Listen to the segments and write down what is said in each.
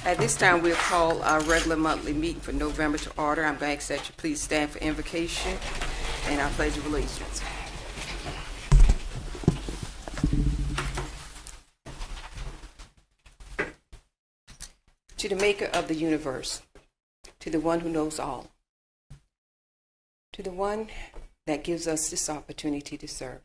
At this time, we'll call our regular monthly meeting for November to order. I'm going to ask that you please stand for invocation and our pledge of allegiance. To the maker of the universe, to the one who knows all, to the one that gives us this opportunity to serve,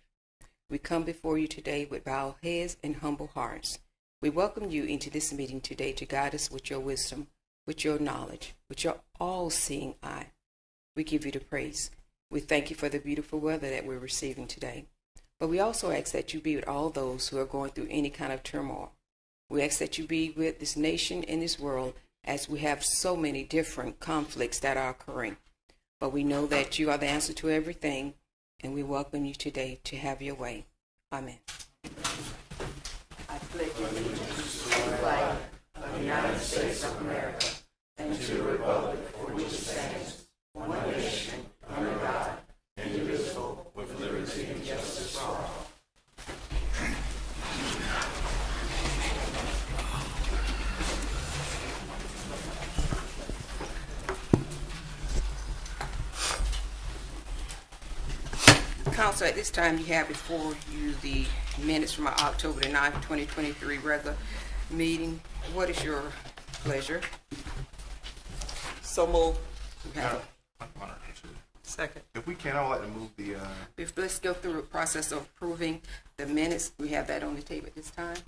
we come before you today with bowed heads and humble hearts. We welcome you into this meeting today to guide us with your wisdom, with your knowledge, with your all-seeing eye. We give you the praise. We thank you for the beautiful weather that we're receiving today. But we also ask that you be with all those who are going through any kind of turmoil. We ask that you be with this nation and this world as we have so many different conflicts that are occurring. But we know that you are the answer to everything, and we welcome you today to have your way. Amen. I pledge allegiance to the flag of the United States of America and to the republic for which it stands, one nation, under God, indivisible, with liberty and justice for all. Council, at this time, you have before you the minutes from our October the 9th, 2023 regular meeting. What is your pleasure? So moved. Second. If we can, I would like to move the. Let's go through the process of approving the minutes. We have that on the table at this time.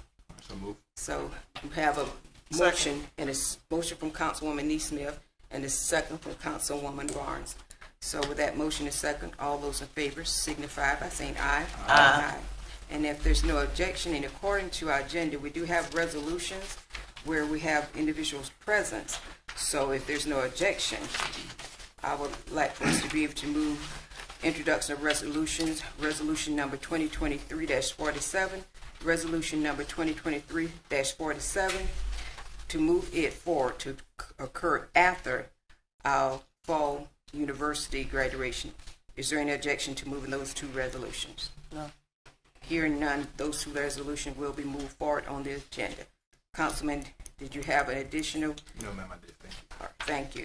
So move. So we have a motion, and a motion from Councilwoman Neesmith and a second from Councilwoman Barnes. So with that motion and second, all those in favor signify by saying aye. Aye. And if there's no objection, and according to our agenda, we do have resolutions where we have individuals present. So if there's no objection, I would like for us to be able to move introduction of resolutions, resolution number 2023-47, resolution number 2023-47, to move it forward to occur after our fall university graduation. Is there any objection to moving those two resolutions? No. Hearing none, those two resolutions will be moved forward on the agenda. Councilman, did you have an additional? No, ma'am, I did. Thank you. All right, thank you.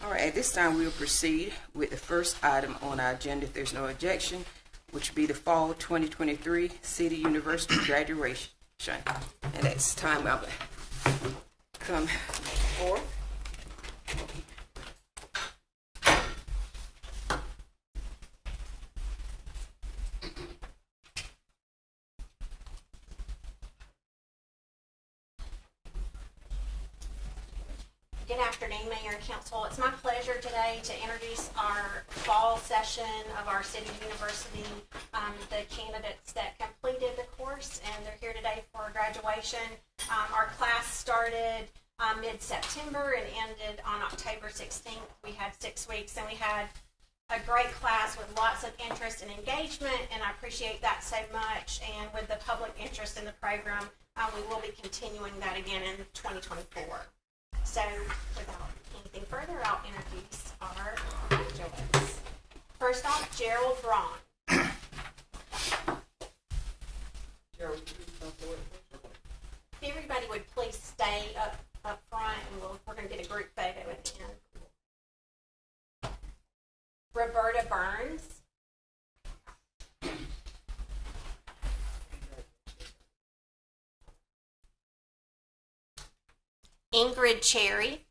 All right, at this time, we'll proceed with the first item on our agenda, if there's no objection, which will be the fall 2023 City University graduation. And that's time I'll come forward. Good afternoon, Mayor and Council. It's my pleasure today to introduce our fall session of our City University, the candidates that completed the course, and they're here today for graduation. Our class started mid-September and ended on October 16th. We had 6 weeks, and we had a great class with lots of interest and engagement, and I appreciate that so much. And with the public interest in the program, we will be continuing that again in 2024. So, without anything further, I'll introduce our graduates. First off, Gerald Braun. Gerald, please come forward. If everybody would please stay up front, and we're going to get a group photo at the end. Roberta Burns. Ingrid Cherry.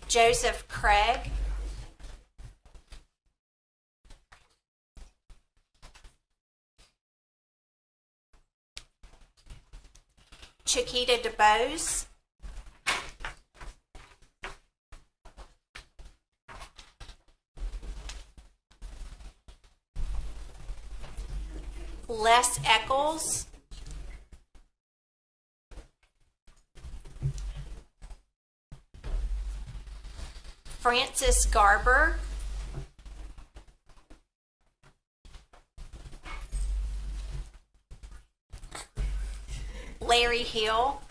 Joseph Craig. Chiquita DeBose. Les Eccles. Francis Garber. Larry Hill.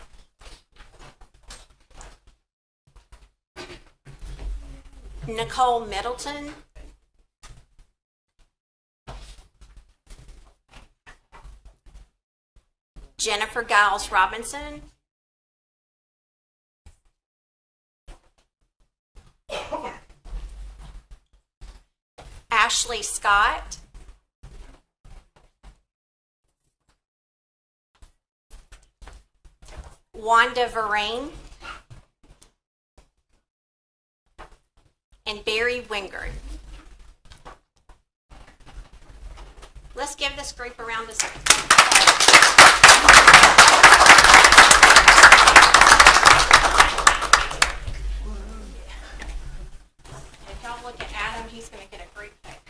Nicole Middleton. Jennifer Giles Robinson. Ashley Scott. Wanda Verrain. And Barry Wingard. Let's give this group a round of applause. If y'all look at Adam, he's going to get a great pick.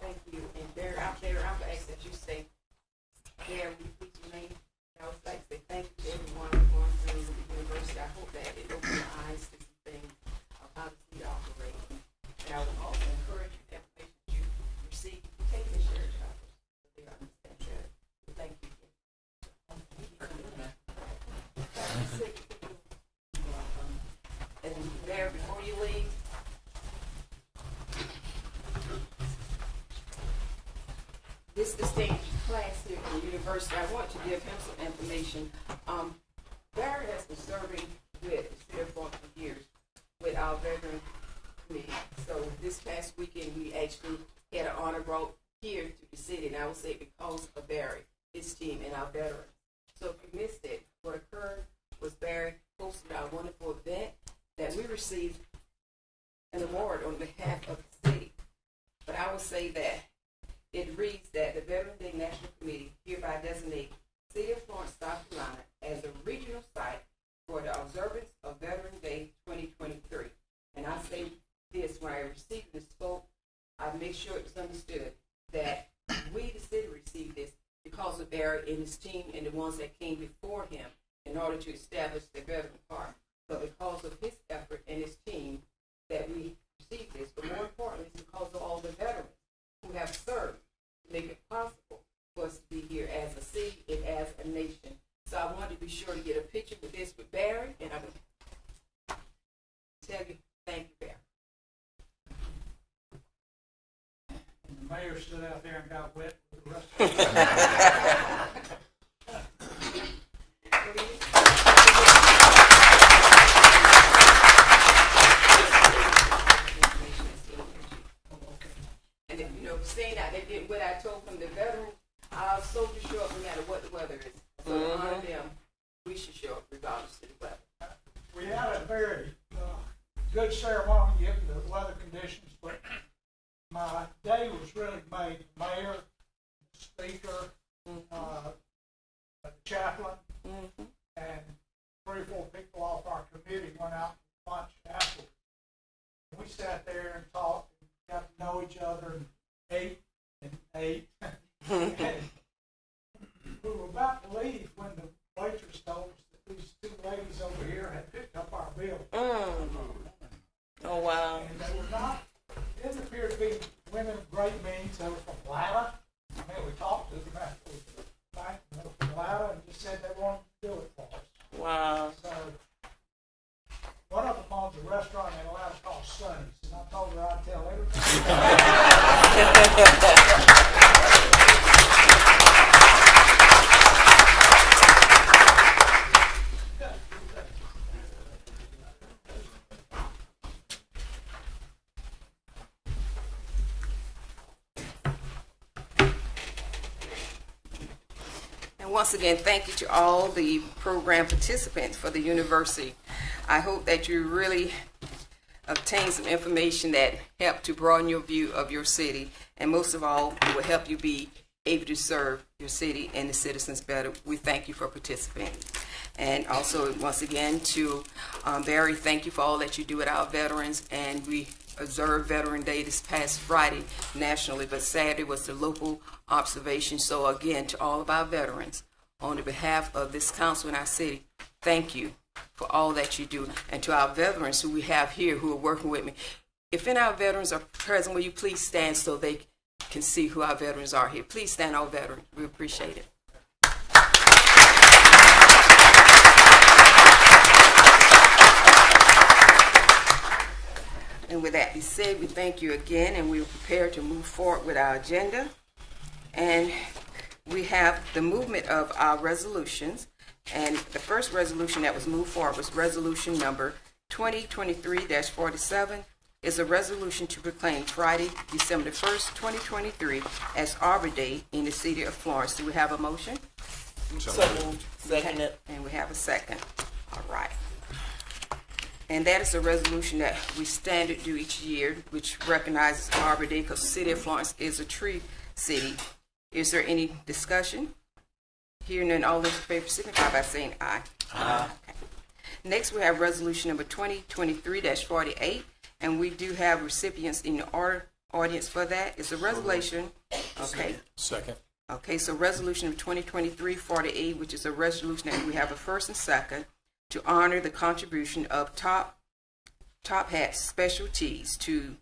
Thank you. And Barry, I'm gonna ask that you say, Barry, will you please remain? I would like to say thank you to everyone going through the university. I hope that it opened your eyes to some things of how the city operates. And I would also encourage you, the information that you receive, take it and share it with others, so they understand that. So thank you. And Barry, before you leave, this distinguished class here at the university, I want to give him some information. Barry has been serving with the city of Florence for years with our veteran committee. So this past weekend, we actually had an honor brought here to the city, and I would say because of Barry, his team, and our veterans. So if you missed it, what occurred was Barry hosted our wonderful event that we received an award on behalf of the city. But I would say that it reads that the Veterans Day National Committee hereby designate City of Florence, South Carolina as a regional site for the observance of Veterans Day 2023. And I say this, when I received this spoke, I make sure it was understood that we, the city, received this because of Barry and his team and the ones that came before him in order to establish the veteran park. But because of his effort and his team that we received this, but more importantly, it's because of all the veterans who have served to make it possible for us to be here as a city and as a nation. So I wanted to be sure to get a picture with this with Barry, and I'm going to tell you, thank you, Barry. And the mayor stood out there and got wet with the rest of us. And if, you know, saying that they did what I told from the veterans, our soldiers show up no matter what the weather is. So to honor them, we should show up regardless of the weather. We had a very good ceremony given the weather conditions, but my day was really made. The mayor, the speaker, the chaplain, and 3 or 4 people off our committee went out to lunch afterwards. We sat there and talked and got to know each other and ate and ate. And we were about to leave when the waitress told us that these 2 ladies over here had picked up our bill. Oh, wow. And they were not, didn't appear to be women of great means. They were from Atlanta. I mean, we talked to them after the night, and they were from Atlanta and just said they wanted to do it for us. Wow. So, one of them owns a restaurant in Atlanta called Sonny's, and I told her I'd tell And once again, thank you to all the program participants for the university. I hope that you really obtain some information that help to broaden your view of your city, and most of all, it will help you be able to serve your city and the citizens better. We thank you for participating. And also, once again, to Barry, thank you for all that you do with our veterans. And we observed Veteran Day this past Friday nationally, but Saturday was the local observation. So again, to all of our veterans, on the behalf of this council in our city, thank you for all that you do. And to our veterans who we have here who are working with me, if any of our veterans are present, will you please stand so they can see who our veterans are here. Please stand, all veterans. We appreciate it. And with that being said, we thank you again, and we're prepared to move forward with our agenda. And we have the movement of our resolutions. And the first resolution that was moved forward was resolution number 2023-47. Is a resolution to proclaim Friday, December 1st, 2023 as Arbor Day in the city of Florence. Do we have a motion? So moved. Second it. And we have a second. All right. And that is a resolution that we standard do each year, which recognizes Arbor Day because the city of Florence is a tree city. Is there any discussion? Hearing none, all those in favor signify by saying aye. Aye. Okay. Next, we have resolution number 2023-48, and we do have recipients in the audience for that. It's a resolution. Okay. Second. Okay, so resolution of 2023-48, which is a resolution that we have a first and second to honor the contribution of Top Hat Specialties to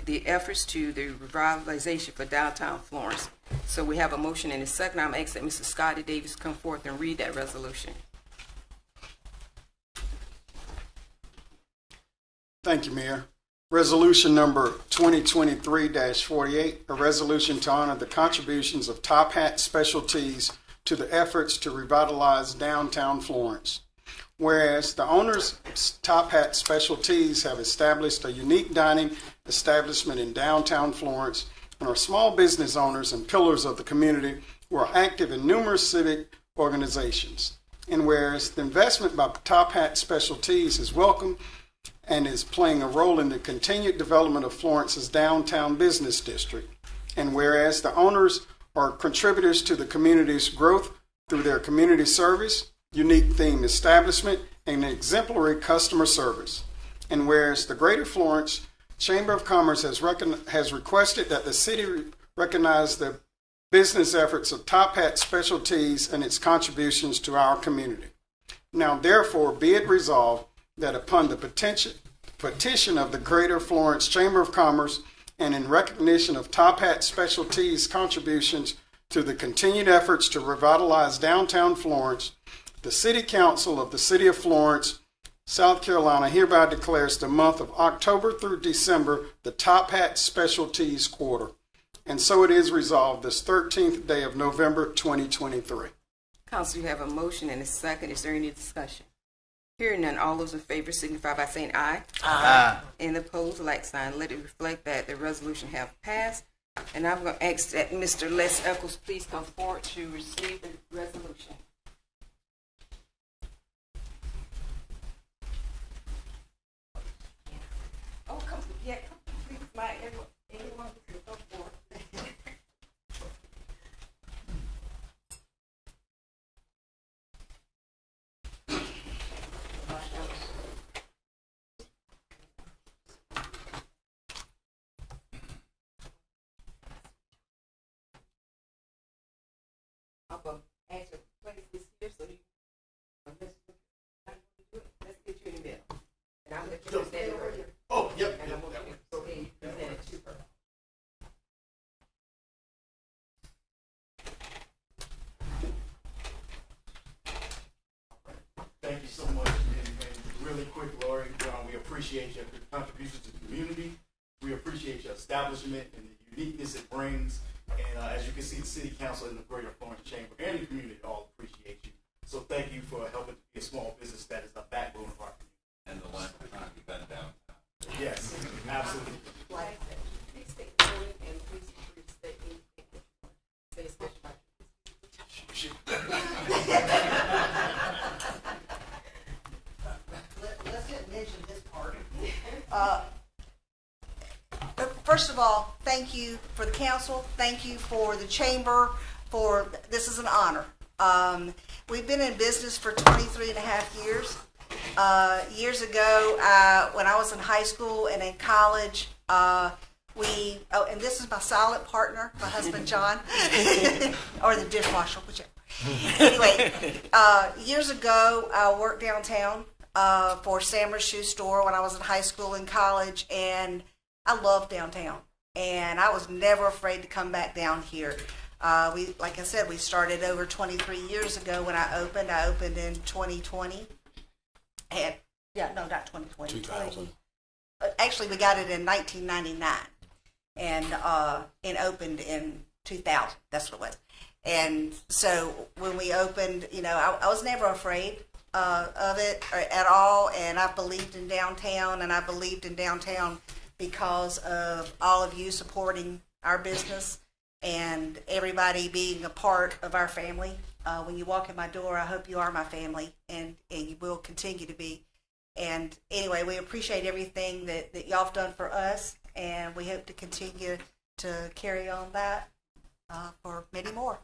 the efforts to the revitalization for downtown Florence. So we have a motion and a second. I'm asking that Mr. Scotty Davis come forth and read that resolution. Thank you, Mayor. Resolution number 2023-48, a resolution to honor the contributions of Top Hat Specialties to the efforts to revitalize downtown Florence. Whereas the owners of Top Hat Specialties have established a unique dining establishment in downtown Florence and are small business owners and pillars of the community who are active in numerous civic organizations. And whereas the investment by Top Hat Specialties is welcome and is playing a role in the continued development of Florence's downtown business district. And whereas the owners are contributors to the community's growth through their community service, unique theme establishment, and exemplary customer service. And whereas the Greater Florence Chamber of Commerce has requested that the city recognize the business efforts of Top Hat Specialties and its contributions to our community. Now, therefore, be it resolved that upon the petition of the Greater Florence Chamber of Commerce and in recognition of Top Hat Specialties' contributions to the continued efforts to revitalize downtown Florence, the City Council of the City of Florence, South Carolina hereby declares the month of October through December the Top Hat Specialties Quarter. And so it is resolved this 13th day of November 2023. Council, you have a motion and a second. Is there any discussion? Hearing none, all those in favor signify by saying aye. Aye. And opposed, like sign. Let it reflect that the resolution have passed. And I'm going to ask that Mr. Les Eccles please come forward to receive the resolution. Oh, come, yeah, come, please, anyone who can come forward. I'm going to ask you to place this here so you let's get you in the middle. And I'm going to present it over here. Oh, yep. And I'm going to go ahead and present it to her. Thank you so much. And really quick, Lori, we appreciate your contribution to the community. We appreciate your establishment and the uniqueness it brings. And as you can see, the City Council and the Greater Florence Chamber and the community all appreciate you. So thank you for helping to be a small business that is the backbone of our community. And the last time you been down. Yes, absolutely. Like I said, please state your name and please state anything that you want to say, especially about Let's not mention this part. First of all, thank you for the council. Thank you for the chamber. This is an honor. We've been in business for 23 and a half years. Years ago, when I was in high school and in college, and this is my silent partner, my husband John, or the dishwasher, whichever. Anyway, years ago, I worked downtown for Sammer's Shoe Store when I was in high school and college, and I love downtown. and I was never afraid to come back down here. Like I said, we started over 23 years ago when I opened. I opened in 2020. And, yeah, no, not 2020. 2000. Actually, we got it in 1999 and opened in 2000. That's what it was. And so when we opened, I was never afraid of it at all. And I believed in downtown, and I believed in downtown because of all of you supporting our business and everybody being a part of our family. When you walk in my door, I hope you are my family, and you will continue to be. And anyway, we appreciate everything that y'all have done for us, and we hope to continue to carry on that for many more.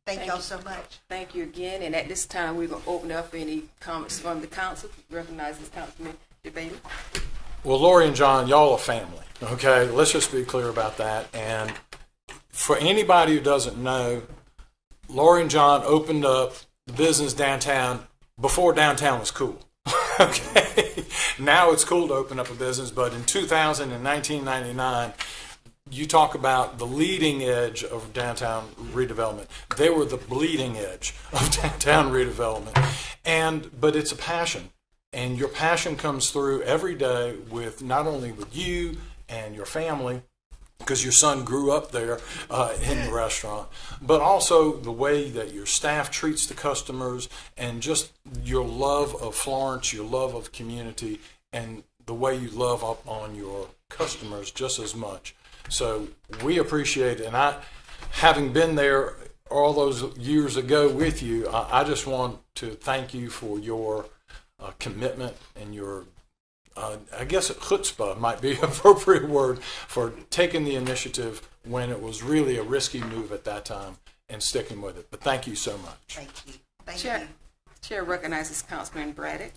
Thank y'all so much. Thank you again. And at this time, we're going to open up any comments from the council. Recognize this Councilman DeBailey. Well, Lori and John, y'all are family, okay? Let's just be clear about that. And for anybody who doesn't know, Lori and John opened up the business downtown before downtown was cool, okay? Now it's cool to open up a business, but in 2000 and 1999, you talk about the leading edge of downtown redevelopment. They were the bleeding edge of downtown redevelopment. But it's a passion. And your passion comes through every day with not only with you and your family, because your son grew up there in the restaurant, but also the way that your staff treats the customers and just your love of Florence, your love of community, and the way you love up on your customers just as much. So we appreciate it. And having been there all those years ago with you, I just want to thank you for your commitment and your, I guess chutzpah might be an appropriate word, for taking the initiative when it was really a risky move at that time and sticking with it. But thank you so much. Thank you. Thank Chair, you. Chair recognizes Councilman Braddock.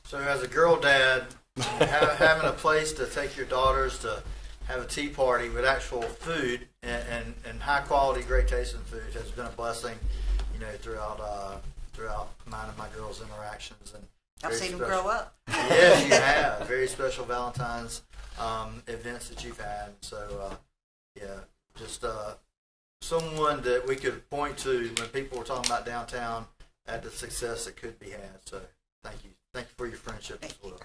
So as a girl dad, having a place to take your daughters to have a tea party with actual food and high quality, great tasting food has been a blessing, throughout mine and my girls' interactions. And I've seen them grow up. Yes, you have. Very special Valentine's events that you've had. So, just someone that we could point to when people were talking about downtown at the success that could be had. So, thank you. Thank you for your friendship as well.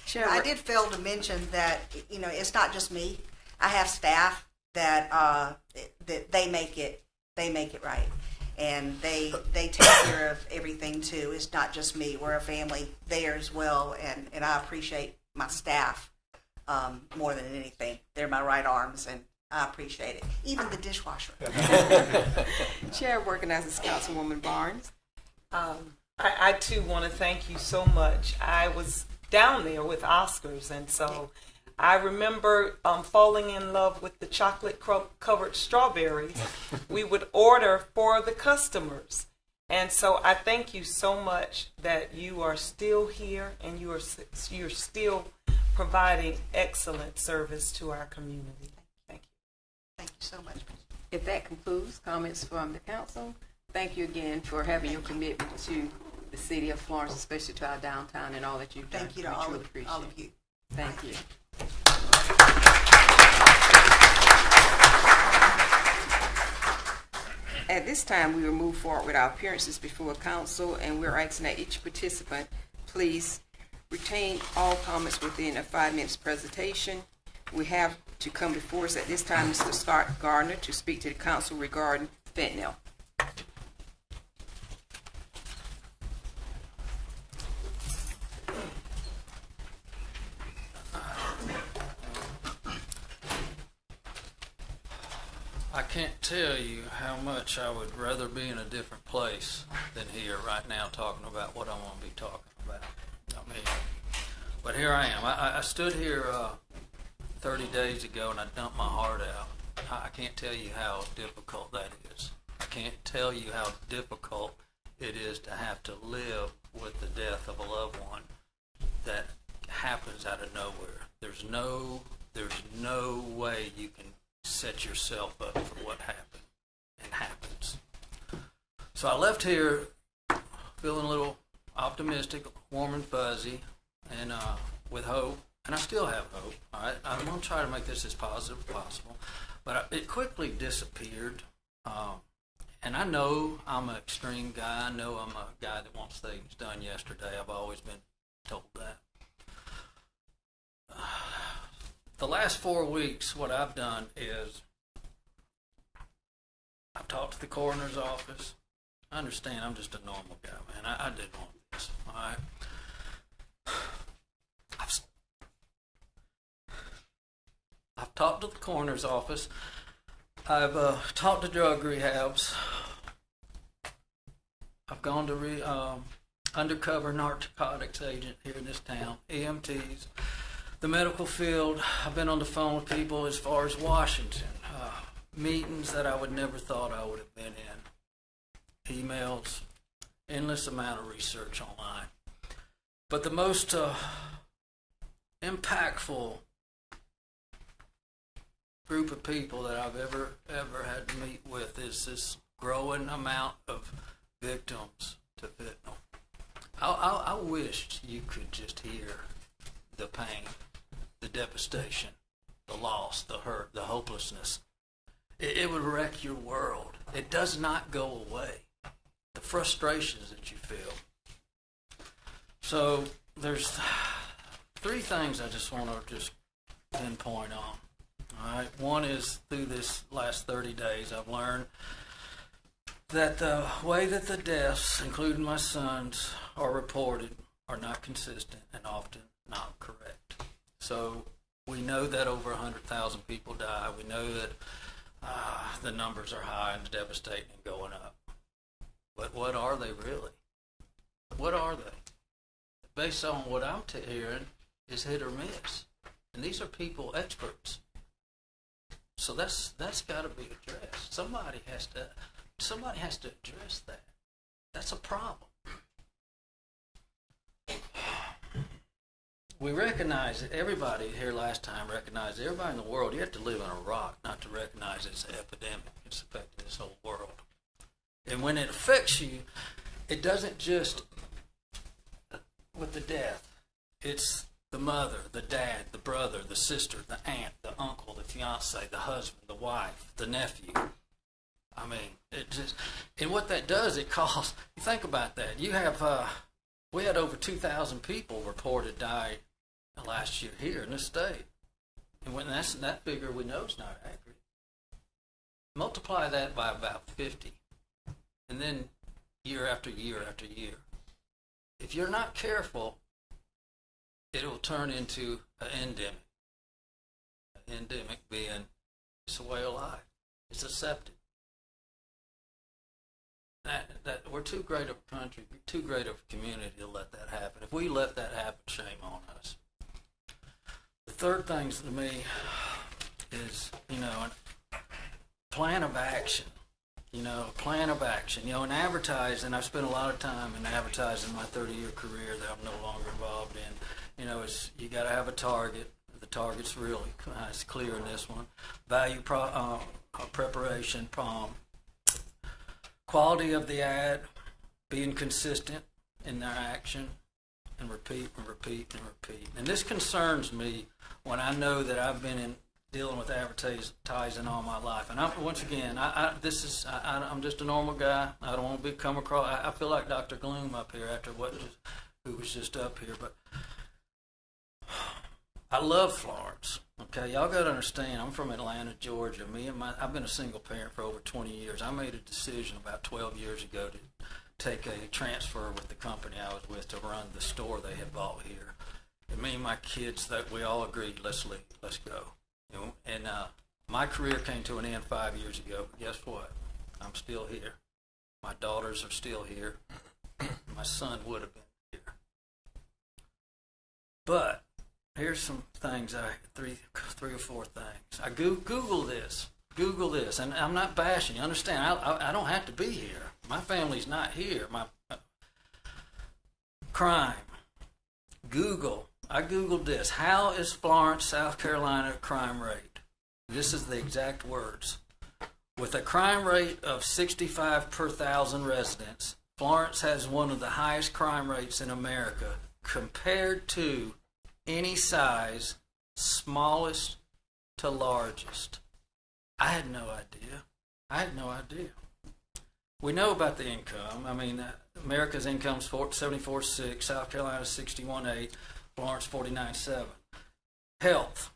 Chair, I did fail to mention that, it's not just me. I have staff that they make it right. And they take care of everything too. It's not just me. We're a family there as well. And I appreciate my staff more than anything. They're my right arms, and I appreciate it. Even the dishwasher. Chair recognizes Councilwoman Barnes. I too want to thank you so much. I was down there with Oscars, and so I remember falling in love with the chocolate covered strawberries we would order for the customers. And so I thank you so much that you are still here and you're still providing excellent service to our community. Thank you. Thank you so much. If that concludes comments from the council, thank you again for having your commitment to the city of Florence, especially to our downtown and all that you've done. Thank you to We all truly of appreciate you. it. Thank you. At this time, we will move forward with our appearances before council, and we're asking that each participant please retain all comments within a 5 minutes presentation. We have to come before us at this time Mr. Scott Gardner to speak to the council regarding fentanyl. I can't tell you how much I would rather be in a different place than here right now talking about what I want to be talking about. But here I am. I stood here 30 days ago and I dumped my heart out. I can't tell you how difficult that is. I can't tell you how difficult it is to have to live with the death of a loved one that happens out of nowhere. There's no way you can set yourself up for what happened and happens. So I left here feeling a little optimistic, warm and fuzzy, and with hope and I still have hope. All right, I'm going to try to make this as positive as possible, but it quickly disappeared. And I know I'm an extreme guy. I know I'm a guy that wants things done yesterday. I've always been told that. The last 4 weeks, what I've done is I've talked to the coroner's office. I understand I'm just a normal guy, man. I didn't want this, all right? I've talked to the coroner's office. I've talked to drug rehabs. I've gone to undercover narcotics agent here in this town, EMTs, the medical field. I've been on the phone with people as far as Washington, meetings that I would never thought I would have been in, emails, endless amount of research online. But the most impactful group of people that I've ever had to meet with is this growing amount of victims to fentanyl. I wished you could just hear the pain, the devastation, the loss, the hurt, the hopelessness. It would wreck your world. It does not go away. The frustrations that you feel. So there's 3 things I just want to just pinpoint on. All right. One is through this last 30 days, I've learned that the way that the deaths, including my son's, are reported are not consistent and often not correct. So we know that over 100,000 people die. We know that the numbers are high and devastating and going up. But what are they really? What are they? Based on what I'm hearing, is hit or miss. And these are people, experts. So that's got to be addressed. Somebody has to address that. That's a problem. We recognize it. Everybody here last time recognized, everybody in the world, you have to live in a rock not to recognize it's an epidemic. It's affecting this whole world. And when it affects you, it doesn't just with the death. It's the mother, the dad, the brother, the sister, the aunt, the uncle, the fiance, the husband, the wife, the nephew. I mean, it just, and what that does, it causes, you think about that. You have, we had over 2,000 people reported died last year here in this state. And when that figure we know is not accurate. Multiply that by about 50. And then year after year after year. If you're not careful, it will turn into an endemic. An endemic being, it's a way of life. It's accepted. That we're too great of a country, too great of a community to let that happen. If we let that happen, shame on us. The third thing to me is, a plan of action. A plan of action. In advertising, I've spent a lot of time in advertising my 30-year career that I'm no longer involved in. It's, you got to have a target. The target's really it's clear in this one. Value preparation, quality of the ad, being consistent in their action, and repeat and repeat and repeat. And this concerns me when I know that I've been dealing with advertising all my life. And I'm just a normal guy. I don't want to come across. I feel like Dr. Gloom up here who was just up here. But I love Florence. Okay, y'all got to understand, I'm from Atlanta, Georgia. I've been a single parent for over 20 years. I made a decision about 12 years ago to take a transfer with the company I was with to run the store they had bought here. And me and my kids, that we all agreed, let's leave, let's go. And my career came to an end 5 years ago. But guess what? I'm still here. My daughters are still here. My son would have been here. But here's some things, three or four things. I Google this, and I'm not bashing. You understand? I don't have to be here. My family's not here. My crime. I Googled this. How is Florence, South Carolina crime rate? This is the exact words. With a crime rate of 65 per 1,000 residents, Florence has one of the highest crime rates in America compared to any size, smallest to largest. I had no idea. We know about the income. I mean, America's income's 74.6, South Carolina's 61.8, Florence 49.7. Health.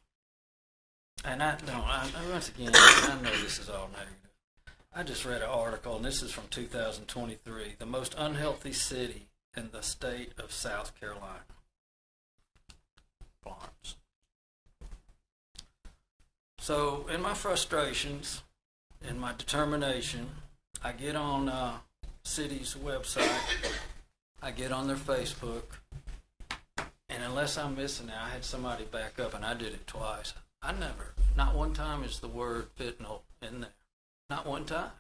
And once again, I know this is all negative. I just read an article, and this is from 2023, the most unhealthy city in the state of South Carolina. Florence. So, in my frustrations, in my determination, I get on city's website, I get on their Facebook, and unless I'm missing it, I had somebody back up, and I did it twice. Not one time is the word fentanyl in there. Not one time.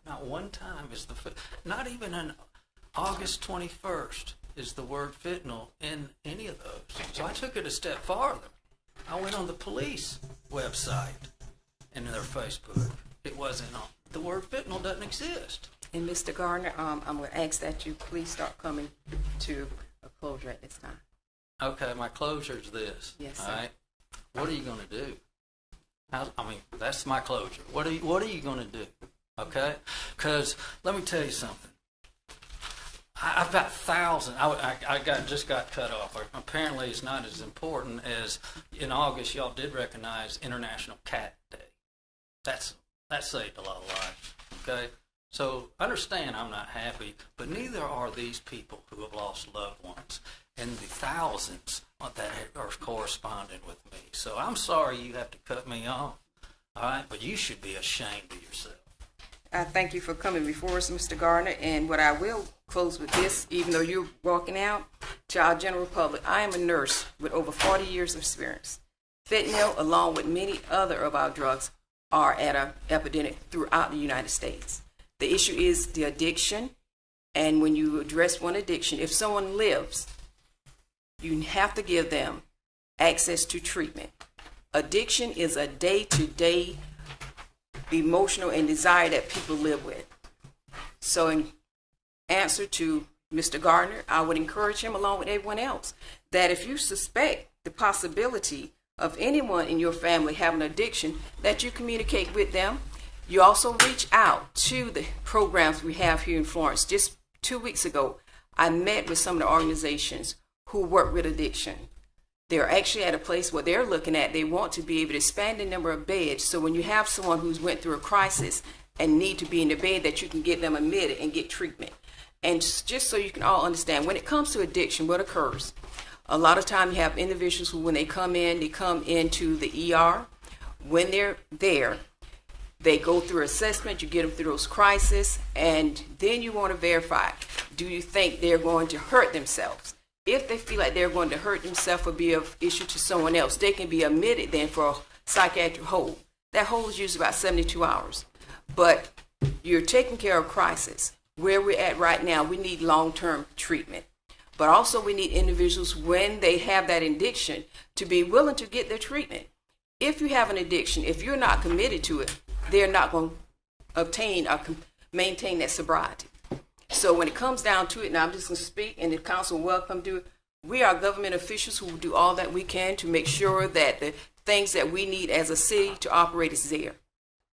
Not one time is not even on August 21st is the word fentanyl in any of those. So I took it a step farther. I went on the police website and their Facebook. It wasn't on. The word fentanyl doesn't exist. And Mr. Gardner, I'm going to ask that you please start coming to a closure at this time. Okay, my closure is this. Yes, all sir. right. What are you going to do? That's my closure. What are you going to do? Okay? Because let me tell you something. I've got thousands. I just got cut off. Apparently, it's not as important as in August. Y'all did recognize International Cat Day. That saved a lot of lives. Okay, so understand I'm not happy, but neither are these people who have lost loved ones and the thousands that are corresponding with me. So I'm sorry you have to cut me off. All right, but you should be ashamed of yourself. I thank you for coming before us, Mr. Gardner. And what I will close with this, even though you're walking out, to our general public, I am a nurse with over 40 years of experience. Fentanyl, along with many other of our drugs, are at an epidemic throughout the United States. The issue is the addiction. And when you address one addiction, if someone lives, you have to give them access to treatment. Addiction is a day-to-day emotional and desire that people live with. So in answer to Mr. Gardner, I would encourage him, along with everyone else, that if you suspect the possibility of anyone in your family having addiction, that you communicate with them. You also reach out to the programs we have here in Florence. Just 2 weeks ago, I met with some of the organizations who work with addiction. They're actually at a place where they're looking at, they want to be able to expand the number of beds. So when you have someone who's went through a crisis and need to be in the bed, that you can get them admitted and get treatment. And just so you can all understand, when it comes to addiction, what occurs? A lot of time you have individuals who, when they come into the ER. When they're there, they go through assessment, you get them through those crises, and then you want to verify, do you think they're going to hurt themselves? If they feel like they're going to hurt themselves or be of issue to someone else, they can be admitted then for a psychiatric hold. That hold is usually about 72 hours. But you're taking care of crisis. Where we're at right now, we need long-term treatment. But also we need individuals, when they have that addiction, to be willing to get their treatment. If you have an addiction, if you're not committed to it, they're not going to obtain or maintain that sobriety. So when it comes down to it, and I'm just going to speak, and the council welcome to it, we are government officials who will do all that we can to make sure that the things that we need as a city to operate is there.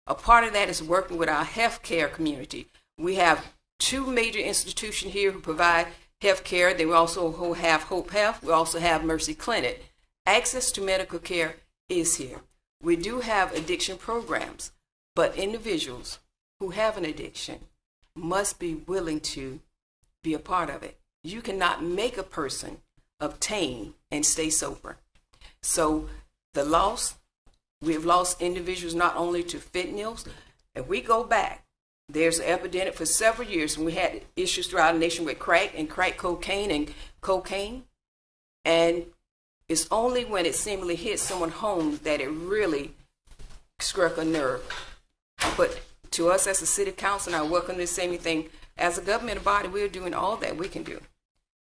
A part of that is working with our healthcare community. We have 2 major institutions here who provide health care. They also have Hope Health. We also have Mercy Clinic. Access to medical care is here. We do have addiction programs, but individuals who have an addiction must be willing to be a part of it. You cannot make a person obtain and stay sober. So we have lost individuals not only to fentanyls. If we go back, there's an epidemic for several years, and we had issues throughout the nation with crack and crack cocaine. And it's only when it seemingly hits someone's home that it really struck a nerve. But to us as a city council, and I welcome this same thing, as a government body, we're doing all that we can do.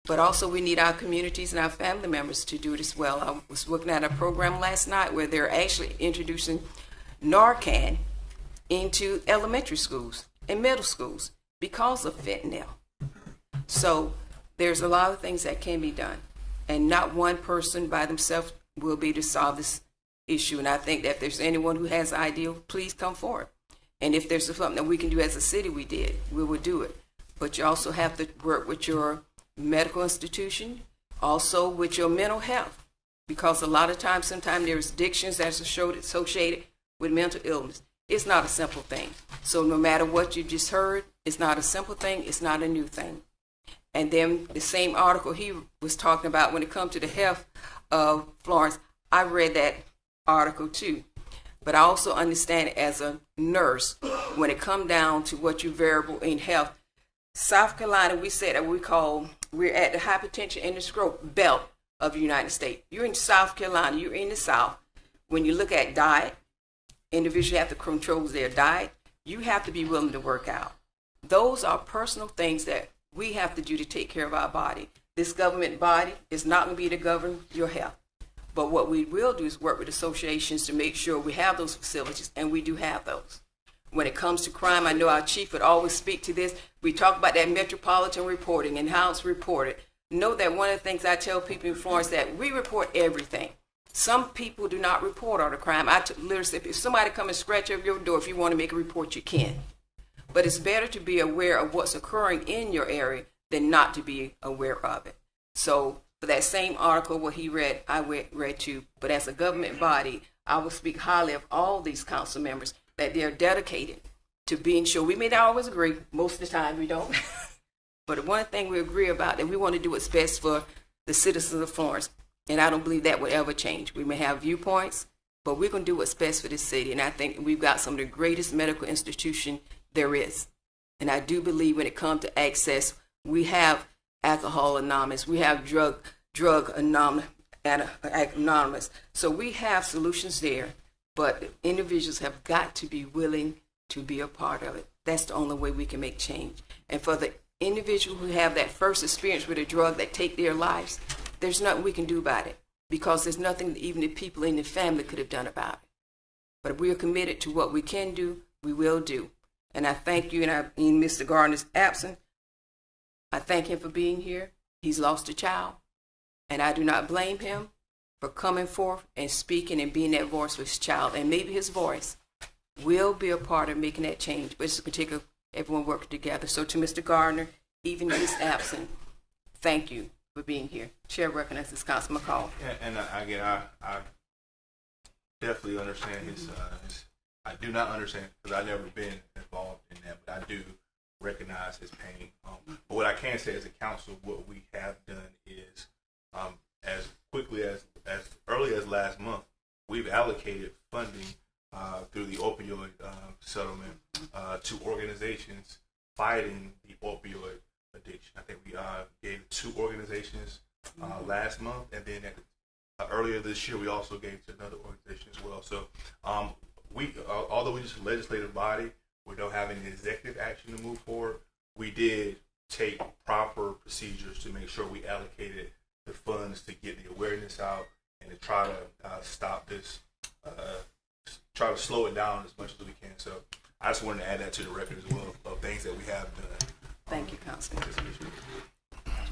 But also we need our communities and our family members to do it as well. I was looking at a program last night where they're actually introducing Narcan into elementary schools and middle schools because of fentanyl. So there's a lot of things that can be done. and not one person by themselves will be able to solve this issue. And I think that if there's anyone who has an idea, please come forward. And if there's something that we can do as a city, we will do it. But you also have to work with your medical institution, also with your mental health, because a lot of times, sometimes there's addictions that's associated with mental illness. It's not a simple thing. So no matter what you just heard, it's not a simple thing. It's not a new thing. And then the same article he was talking about when it comes to the health of Florence, I read that article too. But I also understand it as a nurse when it comes down to what you variable in health. South Carolina, we said that we're at the hypertension and the stroke belt of the United States. You're in South Carolina, you're in the South. When you look at diet, individuals have to control their diet. You have to be willing to work out. Those are personal things that we have to do to take care of our body. This government body is not going to be to govern your health. But what we will do is work with associations to make sure we have those facilities, and we do have those. When it comes to crime, I know our chief would always speak to this. We talk about that metropolitan reporting and how it's reported. Know that one of the things I tell people in Florence that we report everything. Some people do not report all the crime. I literally say, if somebody come and scratch up your door, if you want to make a report, you can. But it's better to be aware of what's occurring in your area than not to be aware of it. So for that same article what he read, I read too. But as a government body, I will speak highly of all these council members, that they're dedicated to being sure. We may not always agree. Most of the time we don't. But one thing we agree about, that we want to do what's best for the citizens of Florence. And I don't believe that will ever change. We may have viewpoints, but we're going to do what's best for this city. And I think we've got some of the greatest medical institution there is. And I do believe when it comes to access, we have Alcohol Anonymous, we have Drug Anonymous. So we have solutions there, but individuals have got to be willing to be a part of it. That's the only way we can make change. And for the individual who have that first experience with a drug that take their lives, there's nothing we can do about it, because there's nothing even the people in the family could have done about it. But if we are committed to what we can do, we will do. And I thank you, and in Mr. Gardner's absence, I thank him for being here. He's lost a child, and I do not blame him for coming forth and speaking and being that voice for his child. And maybe his voice will be a part of making that change, but it's particular everyone working together. So to Mr. Gardner, even in his absence, thank you for being here. Chair recognizes Councilman McCall. Yeah, and again, I definitely understand his. I do not understand, because I've never been involved in that, but I do recognize his pain. But what I can say as a council, what we have done is, as quickly as early as last month, we've allocated funding through the opioid settlement to organizations fighting the opioid addiction. I think we gave 2 organizations last month, and then earlier this year we also gave to another organization as well. So we, although we're just a legislative body, we don't have any executive action to move forward. We did take proper procedures to make sure we allocated the funds to get the awareness out and to try to stop this, try to slow it down as much as we can. So I just wanted to add that to the record as well of things that we have done. Thank you, Councilman.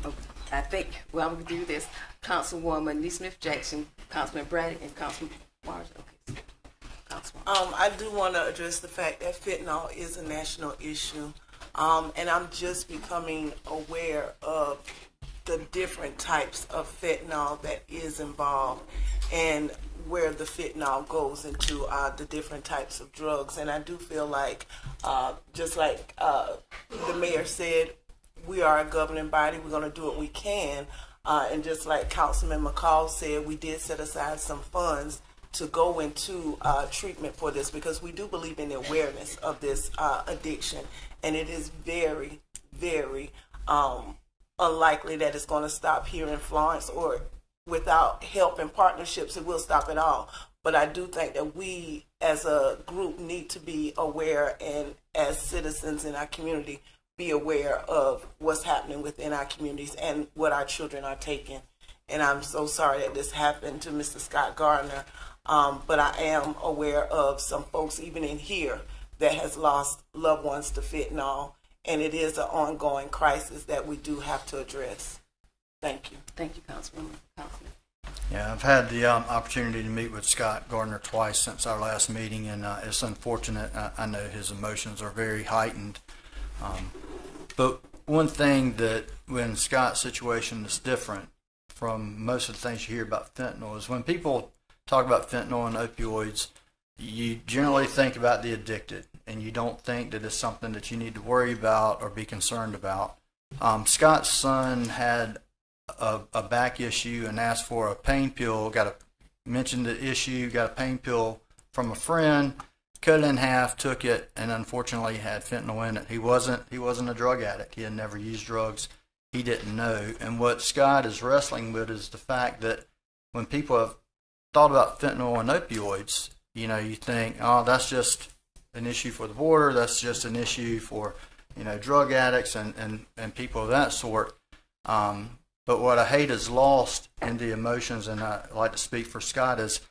Okay. I think, well, I'm going to do this. Councilwoman Lee Smith Jackson, Councilman Braddock, and Councilman Waters. Okay. Councilwoman. I do want to address the fact that fentanyl is a national issue, and I'm just becoming aware of the different types of fentanyl that is involved and where the fentanyl goes into the different types of drugs. And I do feel like, just like the mayor said, we are a governing body. We're going to do what we can. And just like Councilman McCall said, we did set aside some funds to go into treatment for this, because we do believe in the awareness of this addiction. And it is very, very unlikely that it's going to stop here in Florence, or without help and partnerships, it will stop at all. But I do think that we as a group need to be aware, and as citizens in our community, be aware of what's happening within our communities and what our children are taking. And I'm so sorry that this happened to Mr. Scott Gardner. But I am aware of some folks even in here that has lost loved ones to fentanyl. And it is an ongoing crisis that we do have to address. Thank you. Thank you, Councilwoman. Councilman. Yeah, I've had the opportunity to meet with Scott Gardner twice since our last meeting, and it's unfortunate. I know his emotions are very heightened. But one thing that when Scott's situation is different from most of the things you hear about fentanyl is when people talk about fentanyl and opioids, you generally think about the addicted, and you don't think that it's something that you need to worry about or be concerned about. Scott's son had a back issue and asked for a pain pill, mentioned the issue, got a pain pill from a friend, cut it in half, took it, and unfortunately had fentanyl in it. He wasn't a drug addict. He had never used drugs. He didn't know. And what Scott is wrestling with is the fact that when people have thought about fentanyl and opioids, you think, oh, that's just an issue for the border. That's just an issue for, drug addicts and people of that sort. But what I hate is lost in the emotions, and I like to speak for Scott, is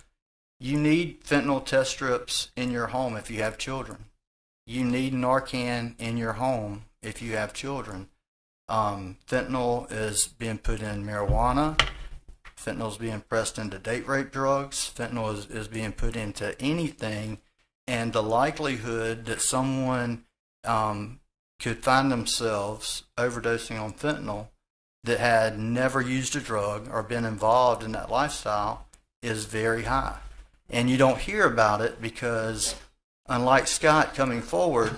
you need fentanyl test strips in your home if you have children. You need Narcan in your home if you have children. Fentanyl is being put in marijuana. Fentanyl is being pressed into date rape drugs. Fentanyl is being put into anything. And the likelihood that someone could find themselves overdosing on fentanyl that had never used a drug or been involved in that lifestyle is very high. And you don't hear about it because, unlike Scott coming forward,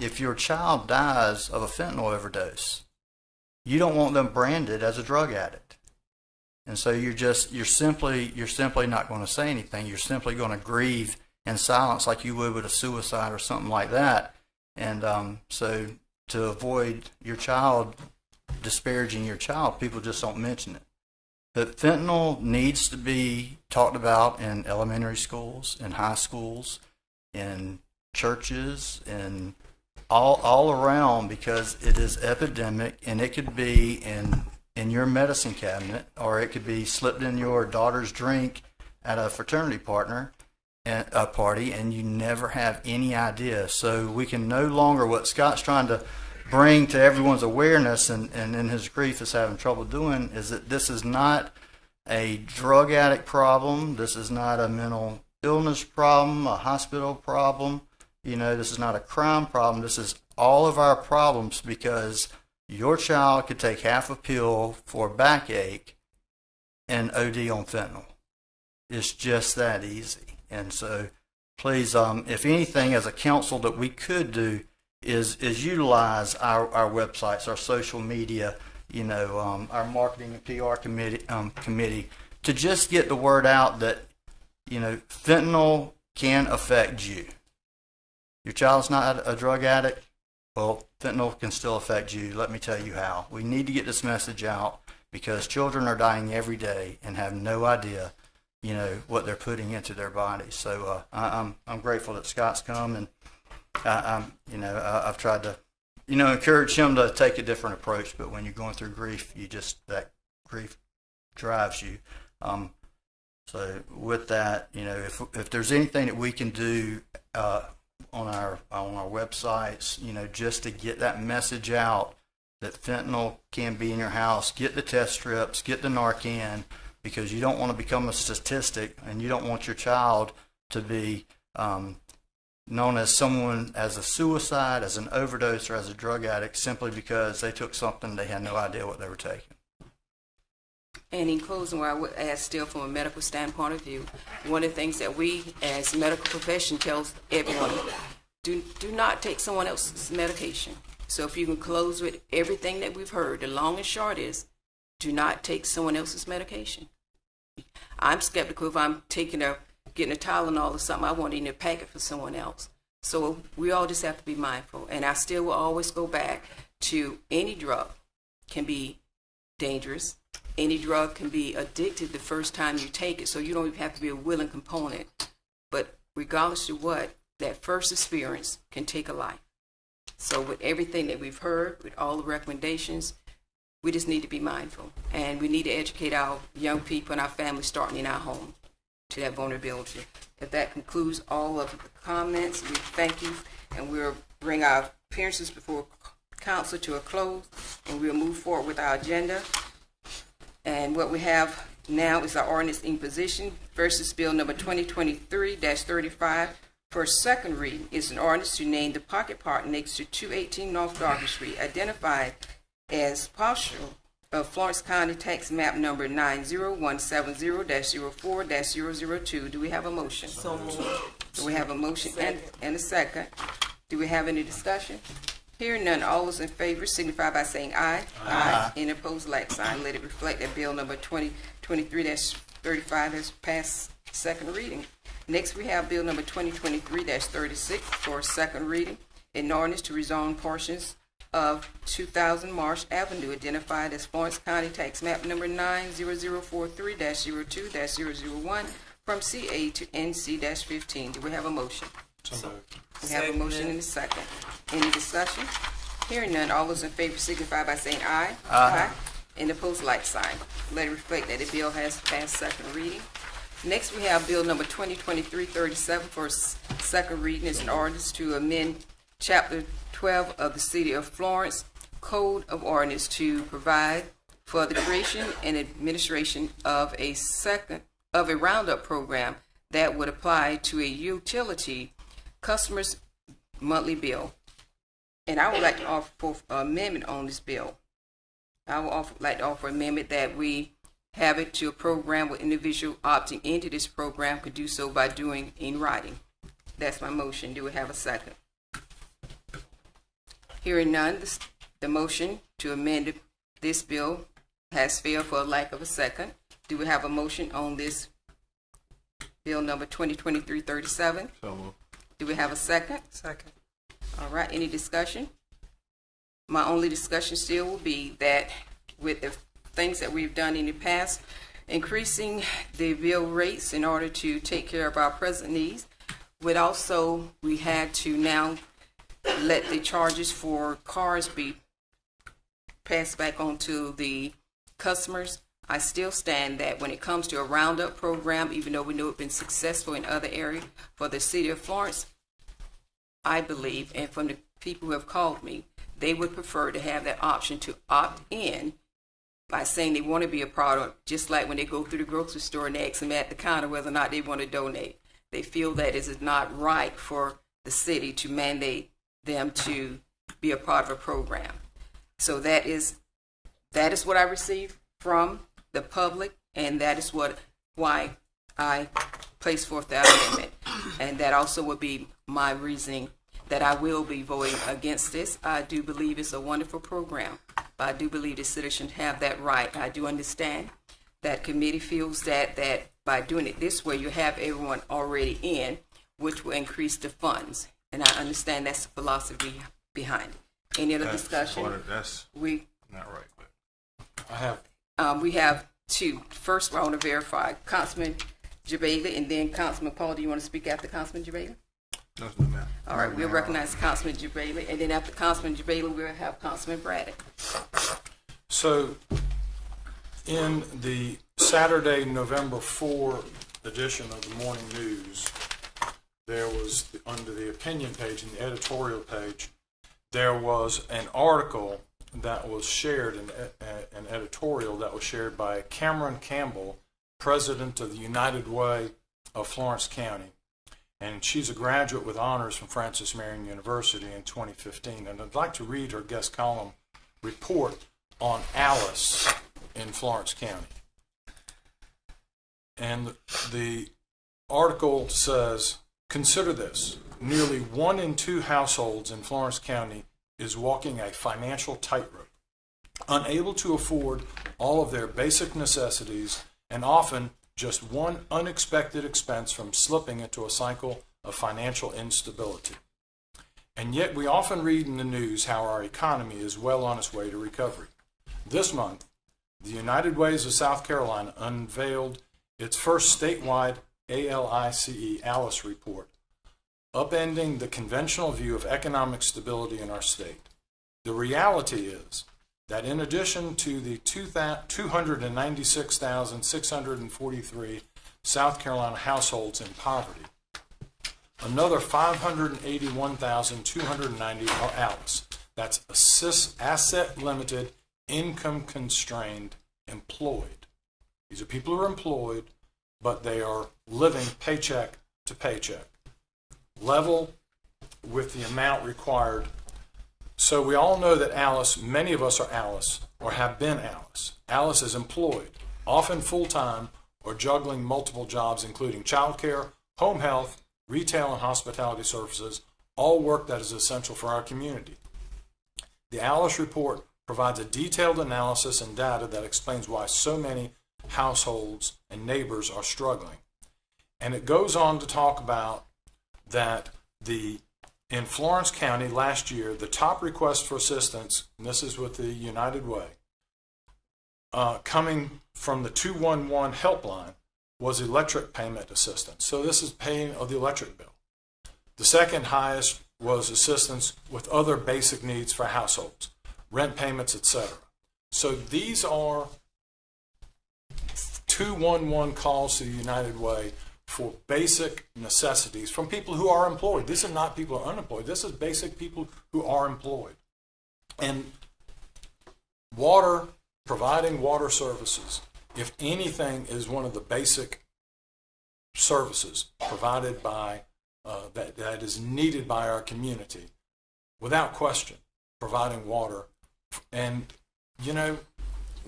if your child dies of a fentanyl overdose, you don't want them branded as a drug addict. And so you're simply not going to say anything. You're simply going to grieve in silence like you would with a suicide or something like that. And so to avoid your child disparaging your child, people just don't mention it. But fentanyl needs to be talked about in elementary schools, in high schools, in churches, and all around, because it is epidemic, and it could be in your medicine cabinet, or it could be slipped in your daughter's drink at a fraternity party, and you never have any idea. So we can no longer, what Scott's trying to bring to everyone's awareness, and in his grief is having trouble doing, is that this is not a drug addict problem. This is not a mental illness problem, a hospital problem. This is not a crime problem. This is all of our problems because your child could take half a pill for a backache and OD on fentanyl. It's just that easy. And so please, if anything, as a council that we could do is utilize our websites, our social media, our marketing and PR committee to just get the word out that, fentanyl can affect you. Your child's not a drug addict? Well, fentanyl can still affect you. Let me tell you how. We need to get this message out because children are dying every day and have no idea, what they're putting into their bodies. So I'm grateful that Scott's come, and I've tried to, encourage him to take a different approach. But when you're going through grief, that grief drives you. So with that, if there's anything that we can do on our websites, just to get that message out that fentanyl can be in your house, get the test strips, get the Narcan, because you don't want to become a statistic, and you don't want your child to be known as someone as a suicide, as an overdose, or as a drug addict simply because they took something they had no idea what they were taking. And in closing, where I would add still from a medical standpoint of view, one of the things that we as medical profession tells everyone, do not take someone else's medication. So if you can close with everything that we've heard, the long and short is, do not take someone else's medication. I'm skeptical if I'm getting a Tylenol or something, I want it in a packet for someone else. So we all just have to be mindful. And I still will always go back to any drug can be dangerous. Any drug can be addictive the first time you take it, so you don't even have to be a willing component. But regardless of what, that first experience can take a life. So with everything that we've heard, with all the recommendations, we just need to be mindful. And we need to educate our young people and our families starting in our home to that vulnerability. If that concludes all of the comments, we thank you, and we'll bring our appearances before council to a close, and we'll move forward with our agenda. And what we have now is our ordinance in position versus Bill number 2023-35 for second reading. Is an ordinance to name the pocket park next to 218 North Darby Street, identified as partial of Florence County Tax Map number 90170-04-002. Do we have a motion? So moved. Do we have a motion and a second? Do we have any discussion? Hearing none, all those in favor signify by saying aye. Aye. Any opposed, like sign. Let it reflect that bill number 2023-35 has passed second reading. Next, we have bill number 2023-36 for second reading. An ordinance to rezone portions of 2000 Marsh Avenue, identified as Florence County Tax Map number 90043-02-001 from CA to NC-15. Do we have a motion? We have a motion and a second. Any discussion? Hearing none, all those in favor signify by saying aye. Aye. And opposed, like sign. Let it reflect that the bill has passed second reading. Next, we have bill number 2023-37 for second reading. Is an ordinance to amend Chapter 12 of the City of Florence Code of Ordinance to provide for the creation and administration of a roundup program that would apply to a utility customer's monthly bill. And I would like to offer for amendment on this bill. I would like to offer amendment that we have it to a program where individual opting into this program could do so by doing in writing. That's my motion. Do we have a second? Hearing none, the motion to amend this bill has failed for lack of a second. Do we have a motion on this bill number 2023-37? So moved. Do we have a second? Second. All right, any discussion? My only discussion still will be that with the things that we've done in the past, increasing the bill rates in order to take care of our present needs, but also we had to now let the charges for cars be passed back on to the customers. I still stand that when it comes to a roundup program, even though we know it's been successful in other areas for the City of Florence, I believe, and from the people who have called me, they would prefer to have that option to opt in by saying they want to be a product, just like when they go through the grocery store and they ask them at the counter whether or not they want to donate. They feel that it is not right for the city to mandate them to be a part of a program. So that is what I received from the public, and that is why I place forth that amendment. And that also would be my reasoning that I will be voting against this. I do believe it's a wonderful program, but I do believe the city should have that right. I do understand that committee feels that by doing it this way, you have everyone already in, which will increase the funds. And I understand that's the philosophy behind it. Any other discussion? That's We not right. But we have two. First, I want to verify Councilman Jabala, and then Councilman Paul. Do you want to speak after Councilman Jabala? no, ma'am. All right, we'll recognize Councilman Jabala, and then after Councilman Jabala, we'll have Councilman Braddock. So, in the Saturday, November 4 edition of the Morning News, there was, under the opinion page, in the editorial page, there was an article that was shared, an editorial that was shared by Cameron Campbell, president of the United Way of Florence County. And she's a graduate with honors from Francis Marion University in 2015. And I'd like to read her guest column report on Alice in Florence County. And the article says, consider this: nearly 1 in 2 households in Florence County is walking a financial tightrope, unable to afford all of their basic necessities, and often just one unexpected expense from slipping into a cycle of financial instability. And yet we often read in the news how our economy is well on its way to recovery. This month, the United Ways of South Carolina unveiled its first statewide ALICE report, upending the conventional view of economic stability in our state. The reality is that in addition to the 296,643 South Carolina households in poverty, another 581,290 are ALICE. That's asset-limited, income-constrained employed. These are people who are employed, but they are living paycheck to paycheck, level with the amount required. So we all know that Alice, many of us are Alice or have been Alice. Alice is employed, often full-time or juggling multiple jobs, including childcare, home health, retail and hospitality services, all work that is essential for our community. The Alice report provides a detailed analysis and data that explains why so many households and neighbors are struggling. And it goes on to talk about that in Florence County last year, the top request for assistance, and this is with the United Way, coming from the 211 helpline, was electric payment assistance. So this is paying of the electric bill. The second highest was assistance with other basic needs for households, rent payments, etc. So these are 211 calls to the United Way for basic necessities from people who are employed. These are not people who are unemployed. This is basic people who are employed. And water, providing water services, if anything, is one of the basic services provided by, that is needed by our community, without question, providing water. And, you know,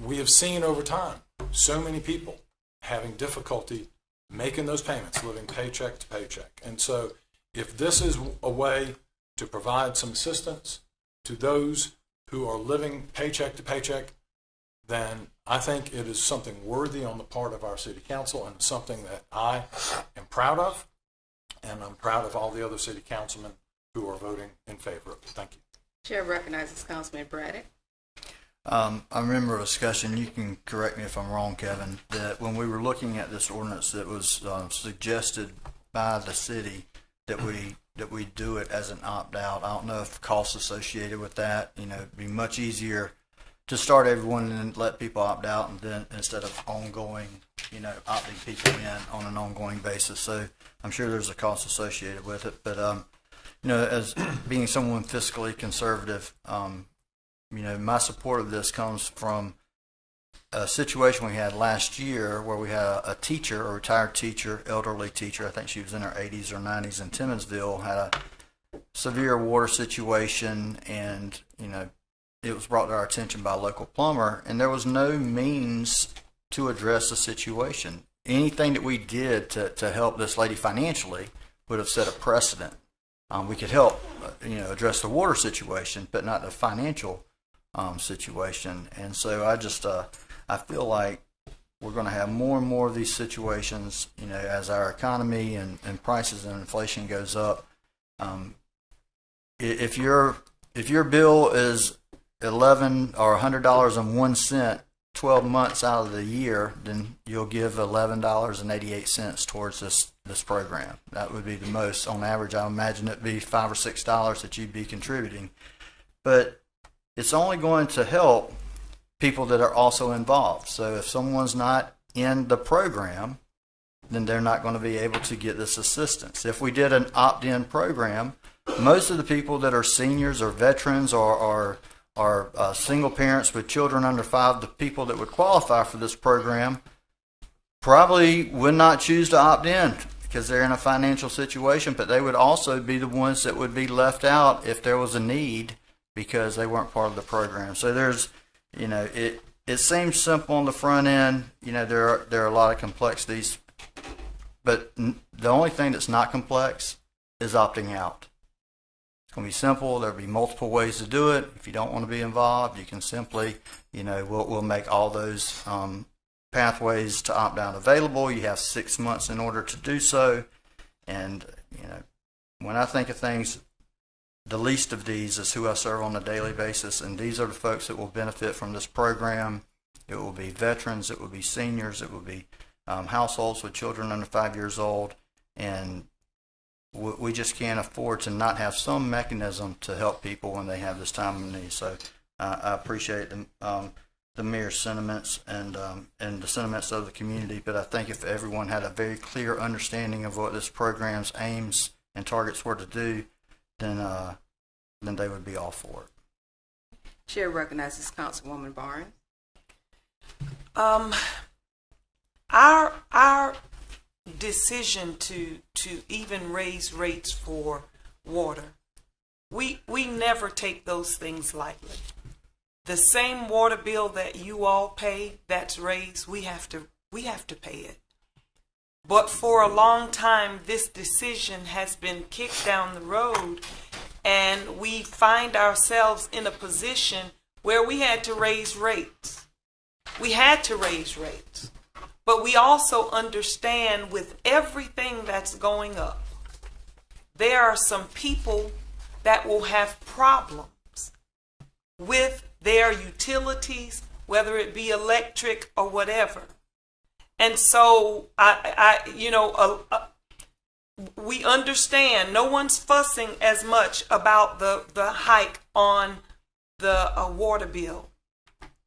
we have seen over time so many people having difficulty making those payments, living paycheck to paycheck. And so if this is a way to provide some assistance to those who are living paycheck to paycheck, then I think it is something worthy on the part of our city council and something that I am proud of, and I'm proud of all the other city councilmen who are voting in favor of it. Thank you. Chair recognizes Councilman Braddock. I remember a discussion, you can correct me if I'm wrong, Kevin, that when we were looking at this ordinance that was suggested by the city that we do it as an opt-out. I don't know if costs associated with that, you know, it'd be much easier to start everyone and let people opt out, and then instead of ongoing, you know, opting people in on an ongoing basis. So I'm sure there's a cost associated with it, but you know, as being someone fiscally conservative, you know, my support of this comes from a situation we had last year where we had a teacher, a retired teacher, elderly teacher, I think she was in her 80s or 90s in Timmonsville, had a severe water situation, and, you know, it was brought to our attention by a local plumber, and there was no means to address the situation. Anything that we did to help this lady financially would have set a precedent. We could help, you know, address the water situation, but not the financial situation. And so I just I feel like we're going to have more and more of these situations, you know, as our economy and prices and inflation goes up. If your bill is $11 or $100.01 12 months out of the year, then you'll give $11.88 towards this program. That would be the most on average. I imagine it'd be $5 or $6 that you'd be contributing, but it's only going to help people that are also involved. So if someone's not in the program, then they're not going to be able to get this assistance. If we did an opt-in program, most of the people that are seniors or veterans or single parents with children under 5, the people that would qualify for this program probably would not choose to opt in because they're in a financial situation, but they would also be the ones that would be left out if there was a need because they weren't part of the program. So there's, you know, it seems simple on the front end. You know, there are a lot of complexities, but the only thing that's not complex is opting out. It's going to be simple. There'll be multiple ways to do it. If you don't want to be involved, you can simply, you know, we'll make all those pathways to opt out available. You have 6 months in order to do so. And, you know, when I think of things, the least of these is who I serve on a daily basis, and these are the folks that will benefit from this program. It will be veterans, it will be seniors, it will be households with children under 5 years old, and we just can't afford to not have some mechanism to help people when they have this time of need. So I appreciate the mayor's sentiments and the sentiments of the community, but I think if everyone had a very clear understanding of what this program's aims and targets were to do, then they would be all for it. Chair recognizes Councilwoman Barnes. Our decision to even raise rates for water, we never take those things lightly. The same water bill that you all pay that's raised, we have to pay it. But for a long time, this decision has been kicked down the road, and we find ourselves in a position where we had to raise rates. We had to raise rates. But we also understand with everything that's going up, there are some people that will have problems with their utilities, whether it be electric or whatever. And so, we understand no one's fussing as much about the hike on the water bill.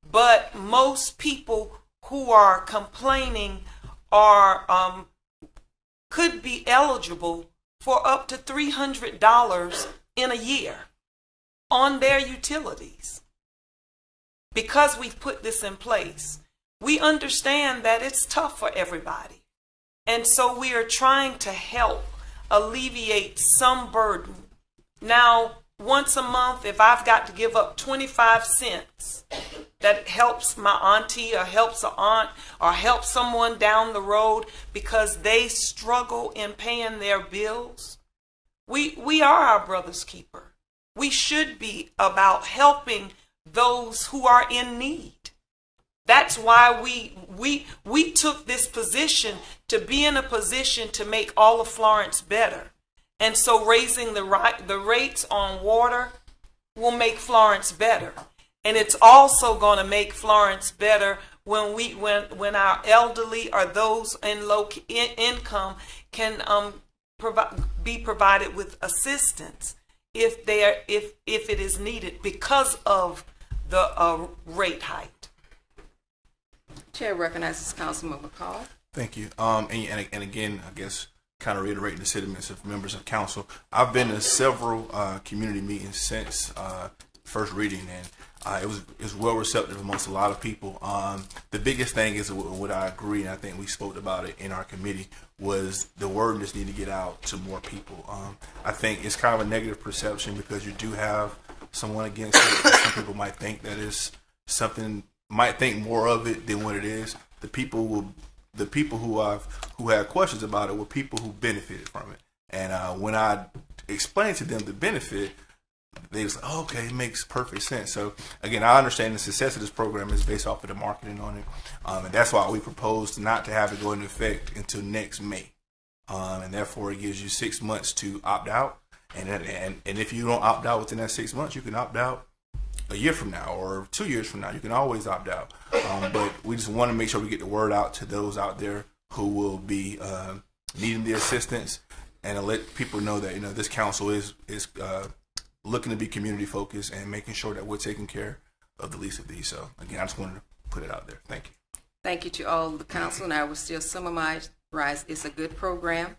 But most people who are complaining are could be eligible for up to $300 in a year on their utilities. Because we've put this in place, we understand that it's tough for everybody. And so we are trying to help alleviate some burden. Now, once a month, if I've got to give up 25 cents, that helps my auntie or helps an aunt or helps someone down the road because they struggle in paying their bills, we are our brother's keeper. We should be about helping those who are in need. That's why we took this position to be in a position to make all of Florence better. And so raising the rates on water will make Florence better. And it's also going to make Florence better when our elderly or those in low income can be provided with assistance if it is needed because of the rate hike. Chair recognizes Councilman McCall. Thank you. And again, I guess kind of reiterating the sentiments of members of council. I've been to several community meetings since first reading, and it was well receptive amongst a lot of people. The biggest thing is what I agree, and I think we spoke about it in our committee, was the word just need to get out to more people. I think it's kind of a negative perception because you do have someone against it. Some people might think that is something, might think more of it than what it is. The people who had questions about it were people who benefited from it. And when I explained to them the benefit, they was like, oh, okay, it makes perfect sense. So again, I understand the success of this program is based off of the marketing on it. And that's why we proposed not to have it go into effect until next May. And therefore it gives you 6 months to opt out. And if you don't opt out within that 6 months, you can opt out a year from now or 2 years from now. You can always opt out. But we just want to make sure we get the word out to those out there who will be needing the assistance, and to let people know that this council is looking to be community focused and making sure that we're taking care of the least of these. So again, I just wanted to put it out there. Thank you. Thank you to all the council, and I will still summarize. It's a good program,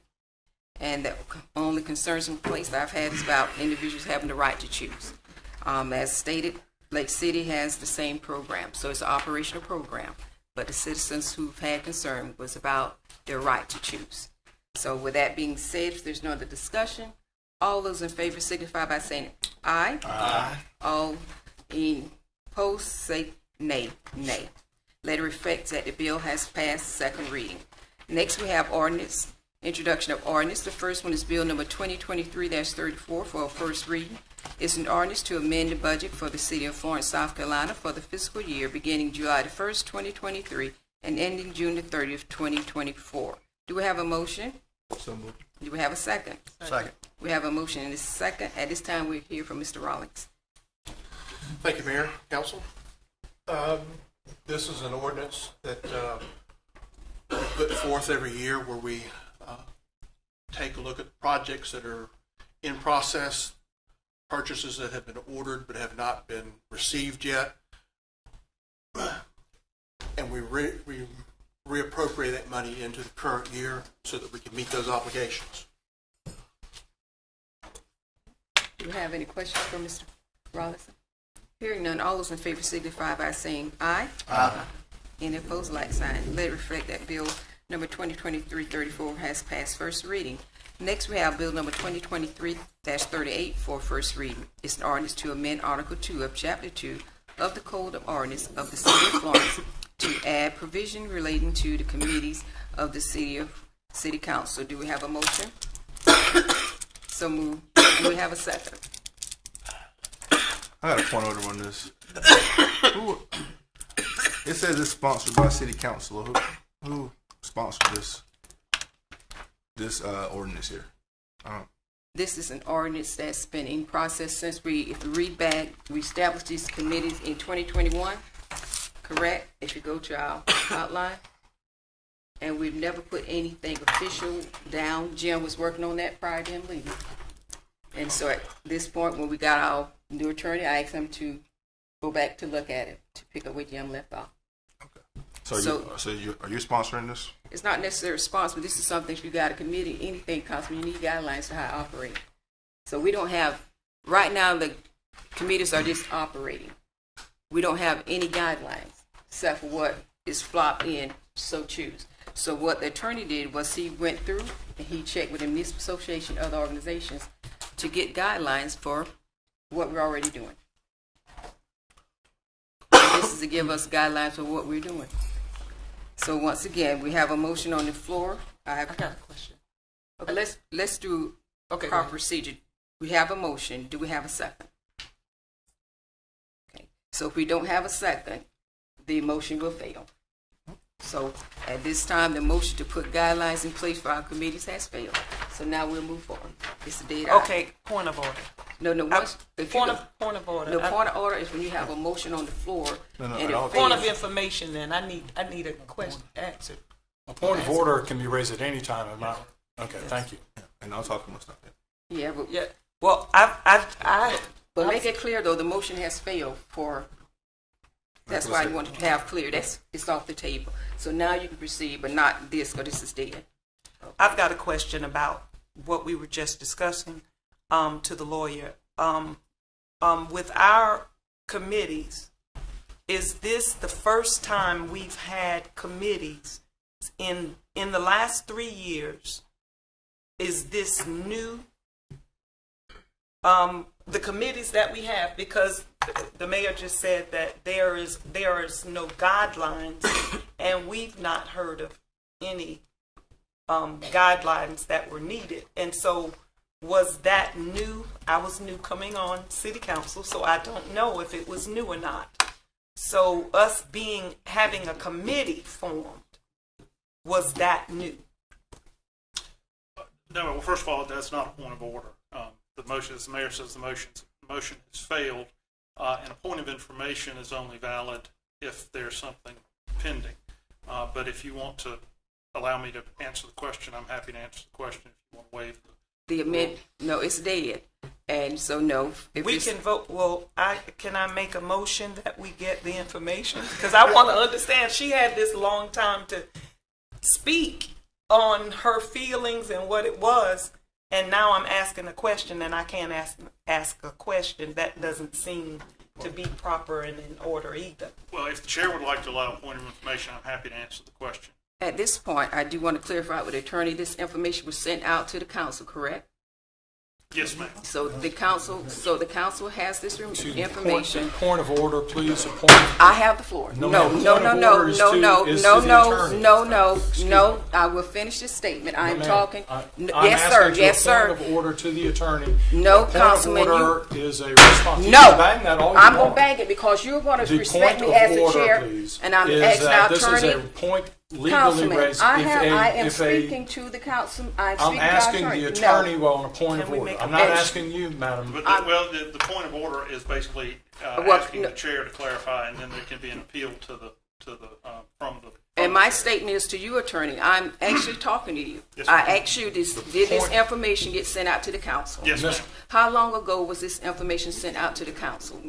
and the only concerns in place I've had is about individuals having the right to choose. As stated, Lake City has the same program, so it's an operational program, but the citizens who've had concern was about their right to choose. So with that being said, if there's no other discussion, all those in favor signify by saying aye. Aye. All opposed say nay. Nay. Let it reflect that the bill has passed second reading. Next, we have ordinance, introduction of ordinance. The first one is bill number 2023-34 for a first reading. It's an ordinance to amend the budget for the city of Florence, South Carolina for the fiscal year beginning July the 1st, 2023 and ending June the 30th, 2024. Do we have a motion? So moved. Do we have a second? Second. We have a motion and a second. At this time, we'll hear from Mr. Rawlings. Thank you, Mayor, Council. This is an ordinance that we put forth every year where we take a look at projects that are in process, purchases that have been ordered but have not been received yet, and we reappropriate that money into the current year so that we can meet those obligations. Do you have any questions for Mr. Rawlings? Hearing none, all those in favor signify by saying aye. Aye. Any opposed, like sign. Let it reflect that bill number 2023-34 has passed first reading. Next, we have bill number 2023-38 for first reading. It's an ordinance to amend Article 2 of Chapter 2 of the Code of Ordinance of the City of Florence to add provision relating to the committees of the City Council. Do we have a motion? So moved. Do we have a second? I got a point of order on this. It says it's sponsored by City Council. Who sponsored this ordinance here? This is an ordinance that's been in process since if we read back, we established these committees in 2021, correct? If you go to our outline. And we've never put anything official down. Jim was working on that prior to him leaving. And so at this point, when we got our new attorney, I asked him to go back to look at it, to pick up where Jim left off. Are you sponsoring this? It's not necessarily responsible. This is something if you got a committee, anything, Councilman, you need guidelines for how to operate. So we don't have, right now the committees are just operating. We don't have any guidelines except for what is flopped in, so choose. So what the attorney did was he went through and he checked with the municipal association, other organizations to get guidelines for what we're already doing. This is to give us guidelines for what we're doing. So once again, we have a motion on the floor. I got a question. Okay, let's do proper procedure. We have a motion. Do we have a second? Okay. So if we don't have a second, the motion will fail. So at this time, the motion to put guidelines in place for our committees has failed. So now we'll move forward. It's a dead eye. Okay, point of order. No. Point of order. No, point of order is when you have a motion on the floor. Point of information. Then I need a question answered. A point of order can be raised at any time. Okay, thank you. And I'll talk to my stuff. Yeah, but Yeah. Well, but make it clear though, the motion has failed for. That's why I wanted to have clear. It's off the table. So now you can proceed, but not this, because this is dead. I've got a question about what we were just discussing to the lawyer. With our committees, is this the first time we've had committees in the last 3 years? Is this new? The committees that we have, because the mayor just said that there is no guidelines, and we've not heard of any guidelines that were needed. And so was that new? I was new coming on city council, so I don't know if it was new or not. So us having a committee formed, was that new? No, well, first of all, that's not a point of order. The motion, as the mayor says, the motion has failed, and a point of information is only valid if there's something pending. But if you want to allow me to answer the question, I'm happy to answer the question. If you want to waive the amendment, no, it's dead, and so no. We can vote. Well, can I make a motion that we get the information? Because I want to understand. She had this long time to speak on her feelings and what it was. And now I'm asking a question, and I can't ask a question. That doesn't seem to be proper and in order either. Well, if the chair would like to allow a point of information, I'm happy to answer the question. At this point, I do want to clarify with the attorney, this information was sent out to the council, correct? Yes, ma'am. So the council has this information. Point of order, please. I have the floor. No. I will finish this statement. I am talking. Yes, sir. Point of order to the attorney. No, Councilman. Point of order is a response. No, I'm going to bang it because you're going to respect me as the chair, and I'm asking our attorney. This is a point legally Councilman, raised. I am speaking to the council. I'm asking the attorney on a point of order. I'm not asking you, madam. But the point of order is basically asking the chair to clarify, and then there can be an appeal from the. And my statement is to you, attorney. I'm actually talking to you. Yes, I asked you, did this information get sent out to the council? Yes, ma'am. How long ago was this information sent out to the council?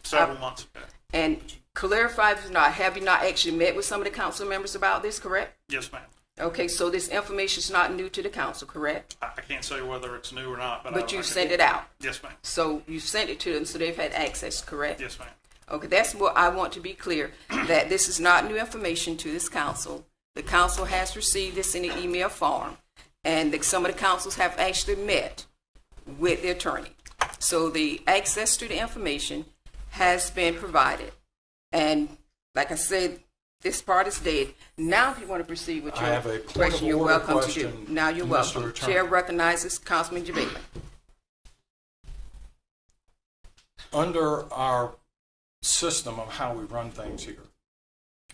Several months ago. And clarify if not, have you not actually met with some of the council members about this, correct? Yes, ma'am. Okay, so this information is not new to the council, correct? I can't say whether it's new or not, but you sent it out. Yes, ma'am. So you sent it to them, so they've had access, correct? Yes, ma'am. Okay, that's what I want to be clear, that this is not new information to this council. The council has received this in an email form, and some of the councils have actually met with the attorney. So the access to the information has been provided. And like I said, this part is dead. Now, if you want to proceed with I your have a point of question, you're order welcome to question, do. Now you're Mr. welcome. Attorney. Chair recognizes Councilman Javela. Under our system of how we run things here,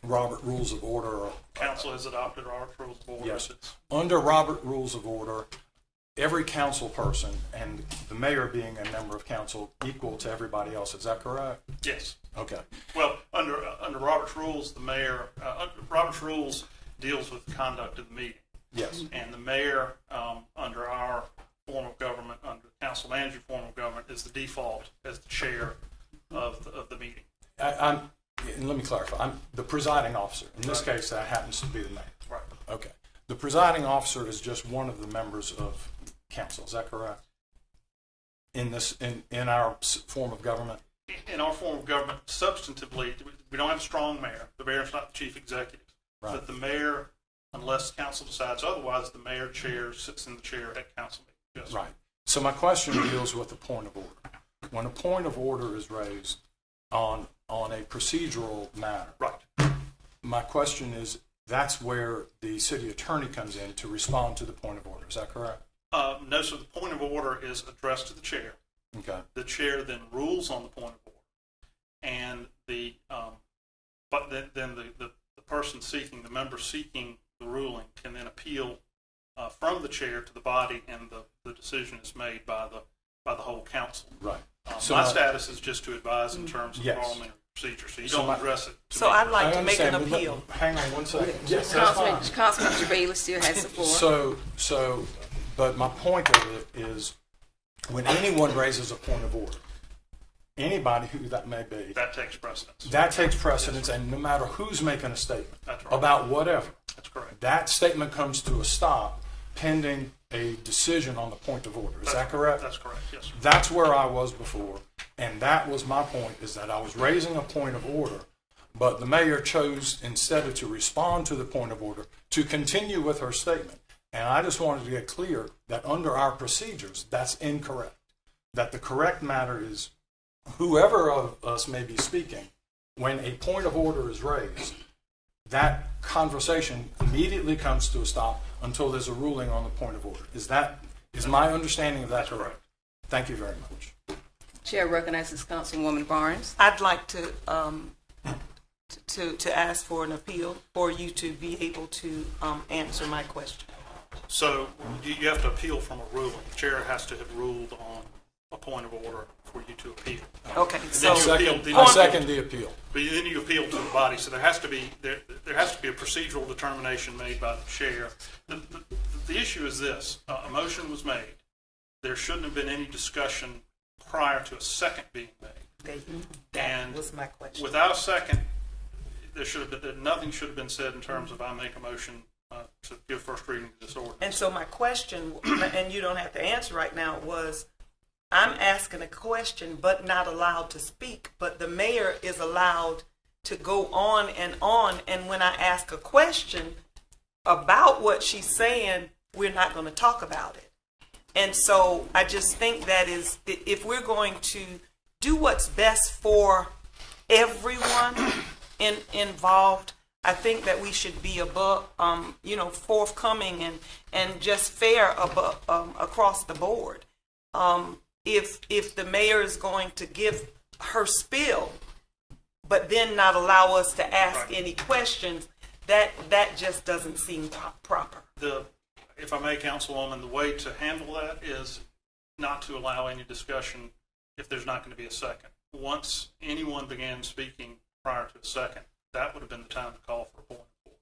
Robert Rules of Order. Council has adopted our rules of order. Yes. It's- Under Robert Rules of Order, every council person, and the mayor being a member of council, equal to everybody else. Is that correct? Yes. Okay. Well, under Robert's rules, the mayor, Robert's rules deals with the conduct of the meeting. Yes. And the mayor, under our form of government, under the council manager form of government, is the default as the chair of the meeting. And let me clarify. I'm the presiding officer. In this Right. case, that happens to be the mayor. Right. Okay. The presiding officer is just one of the members of council. Is that correct? In our form of government? In our form of government, substantively, we don't have a strong mayor. The mayor's not the chief executive. Right. But the mayor, unless council decides otherwise, the mayor sits in the chair at council meetings. Yes. Right. So my question deals with the point of order. When a point of order is raised on a procedural matter, Right. my question is, that's where the city attorney comes in to respond to the point of order. Is that correct? No, so the point of order is addressed to the chair. Okay. The chair then rules on the point of order, and but then the person seeking, the member seeking the ruling, can then appeal from the chair to the body, and the decision is made by the whole council. Right. My status is just to advise in terms of Yes. parliamentary procedure, so you So don't my- address it to So me. I'd like I to make an understand, but appeal. hang on one second. Yes, that's fine. Councilman Javela still has the floor. But my point of it is, when anyone raises a point of order, anybody who that may be, That takes precedence. that takes precedence, and no matter who's making a statement That's right. about whatever, That's correct. that statement comes to a stop pending a decision on the point of order. Is that correct? That's correct, yes, sir. That's where I was before, and that was my point, is that I was raising a point of order, but the mayor chose, instead of to respond to the point of order, to continue with her statement. And I just wanted to get clear that under our procedures, that's incorrect. That the correct matter is, whoever of us may be speaking, when a point of order is raised, that conversation immediately comes to a stop until there's a ruling on the point of order. Is my understanding of that That's correct? Thank you very much. Chair recognizes Councilwoman Barnes. I'd like to ask for an appeal for you to be able to answer my question. So you have to appeal from a ruling. The chair has to have ruled on a point of order for you to appeal. Okay, then so you appeal- then I you second the appeal. But then you appeal to the body, so there has to be a procedural determination made by the chair. The issue is this: a motion was made. There shouldn't have been any discussion prior to a second being made. that And was my question. without a second, nothing should have been said in terms of I make a motion to give first reading to this ordinance. And so my question, and you don't have to answer right now, was I'm asking a question but not allowed to speak, but the mayor is allowed to go on, and when I ask a question about what she's saying, we're not going to talk about it. And so I just think that is, if we're going to do what's best for everyone involved, I think that we should be above, forthcoming and just fair across the board. If the mayor is going to give her spiel, but then not allow us to ask any questions, that just doesn't seem proper. If I may, Councilwoman, the way to handle that is not to allow any discussion if there's not going to be a second. Once anyone began speaking prior to a second, that would have been the time to call for a point of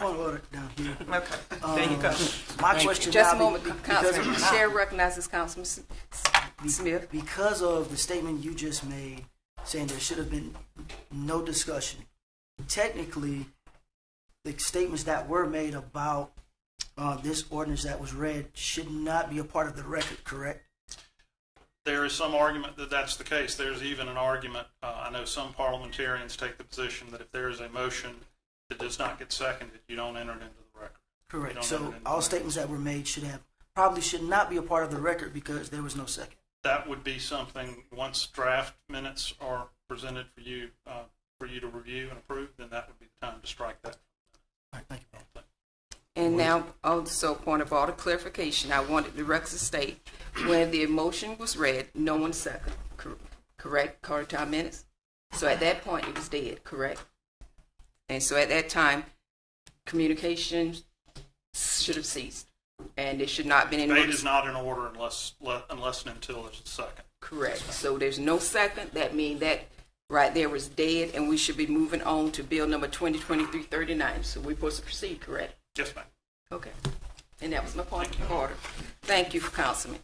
order. Point of order down here. Okay, there you go. My question Just a now, moment, because Councilman. of, The chair recognizes Councilman Smith. because of the statement you just made, saying there should have been no discussion. Technically, the statements that were made about this ordinance that was read should not be a part of the record, correct? There is some argument that that's the case. There's even an argument, I know some parliamentarians take the position that if there is a motion that does not get seconded, you don't enter it into the record. You Correct. don't enter So it into the all record. statements that were made probably should not be a part of the record because there was no second. That would be something, once draft minutes are presented for you to review and approve, then that would be the time to strike that. All right, thank you, Mayor. And now, also, point of order clarification, I wanted the record to state, when the motion was read, no one seconded, correct, according to our minutes? So at that point, it was dead, correct? And so at that time, communication should have ceased, and it should not have been in. Debate is not in order unless and until there's a second. Correct. So there's no second. That means that right there was dead, and we should be moving on to bill number 2023-39. So we're supposed to proceed, correct? Yes, ma'am. Okay. And that was my point of order. Thank you, Councilman,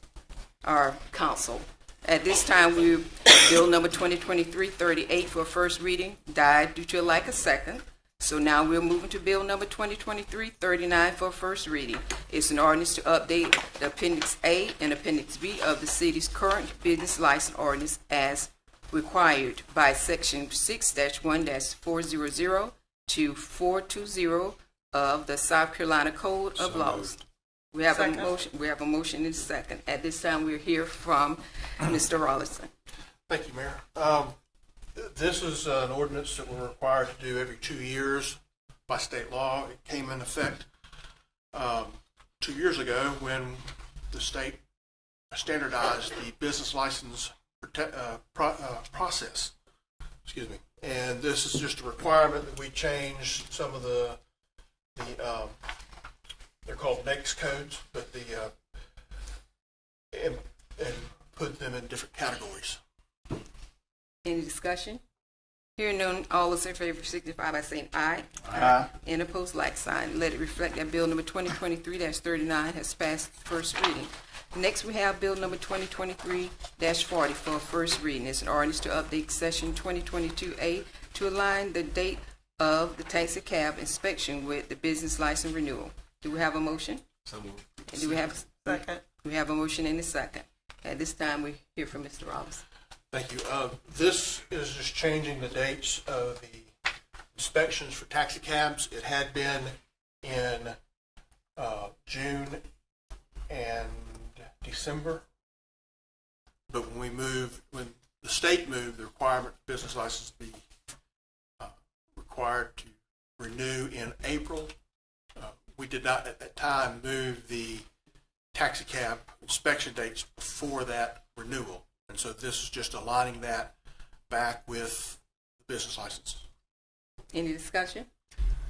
or Council. At this time, bill number 2023-38 for first reading died due to a lack of second. So now we're moving to bill number 2023-39 for first reading. It's an ordinance to update the Appendix A and Appendix B of the city's current business license ordinance as required by Section 6-1-400 to 420 of the South Carolina Code of Laws. We have a motion. We have a motion and a second. At this time, we'll hear from Mr. Rollison. Thank you, Mayor. This is an ordinance that we're required to do every 2 years by state law. It came in effect 2 years ago when the state standardized the business license process. Excuse me. And this is just a requirement that we change some of the they're called NAICS codes, but and put them in different categories. Any discussion? Hearing none, all those in favor signify by saying aye. Aye. And opposed, like sign. Let it reflect that bill number 2023-39 has passed first reading. Next, we have bill number 2023-40 for first reading. It's an ordinance to update section 2022A to align the date of the taxi cab inspection with the business license renewal. Do we have a motion? So moved. And do we have Second. We have a motion and a second. At this time, we hear from Mr. Rollins. Thank you. This is just changing the dates of the inspections for taxi cabs. It had been in June and December, but when the state moved the requirement for business license to be required to renew in April, we did not at that time move the taxi cab inspection dates before that renewal. And so this is just aligning that back with the business license. Any discussion?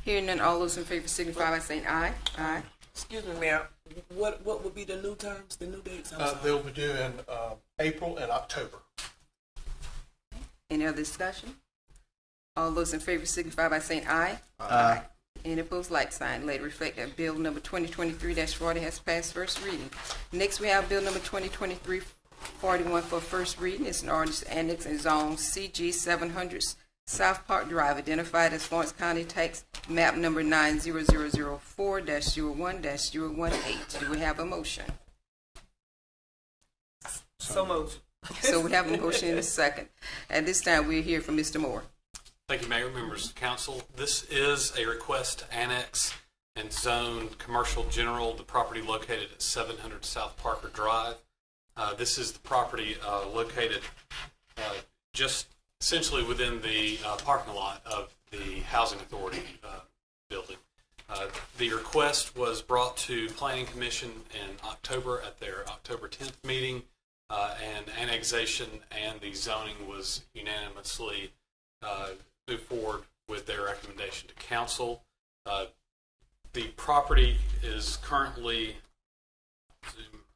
Hearing none, all those in favor signify by saying aye. Aye. Excuse me, Mayor. What would be the new terms, the new dates? I'm sorry. They'll be due in April and October. Any other discussion? All those in favor signify by saying aye. Aye. Any opposed, like sign. Let it reflect that bill number 2023-40 has passed first reading. Next, we have bill number 2023-41 for first reading. It's an ordinance to annex and zone CG 700 South Park Drive, identified as Florence County Tax Map number 90004-01-018. Do we have a motion? So moved. So we have a motion and a second. At this time, we'll hear from Mr. Moore. Thank you, Mayor, members of council. This is a request to annex and zone commercial general the property located at 700 South Parker Drive. This is the property located just essentially within the parking lot of the Housing Authority building. The request was brought to Planning Commission in October at their October 10th meeting, and annexation and the zoning was unanimously moved forward with their recommendation to council. The property is currently, zoom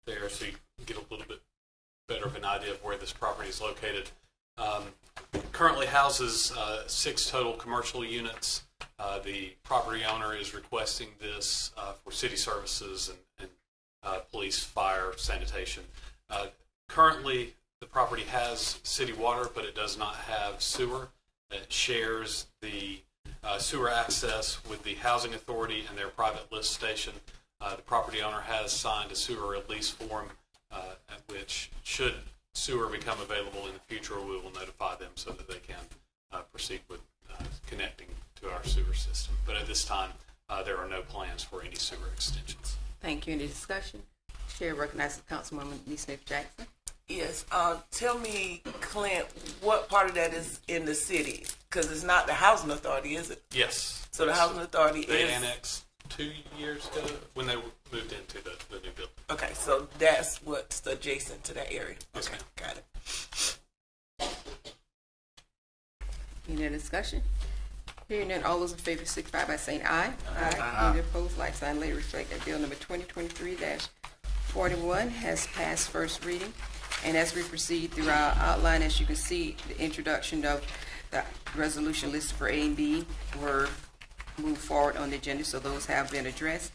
there so you can get a little bit better of an idea of where this property is located. Currently houses 6 total commercial units. The property owner is requesting this for city services and police, fire, sanitation. Currently, the property has city water, but it does not have sewer. It shares the sewer access with the Housing Authority and their private lift station. The property owner has signed a sewer lease form at which, should sewer become available in the future, we will notify them so that they can proceed with connecting to our sewer system. But at this time, there are no plans for any sewer extensions. Thank you. Any discussion? Chair recognizes Councilwoman Lee Smith Jackson. Yes. Tell me, Clint, what part of that is in the city? Because it's not the housing authority, is it? Yes. So the housing authority They is annexed 2 years ago when they moved into the new building. okay. So that's what's adjacent to that area. Yes, Okay, ma'am. got it. Any other discussion? Hearing none, all those in favor signify by saying aye. Aye. Any opposed, like sign, let it reflect that bill number 2023-41 has passed first reading. And as we proceed through our outline, as you can see, the introduction of the resolution listed for A and B were moved forward on the agenda, so those have been addressed.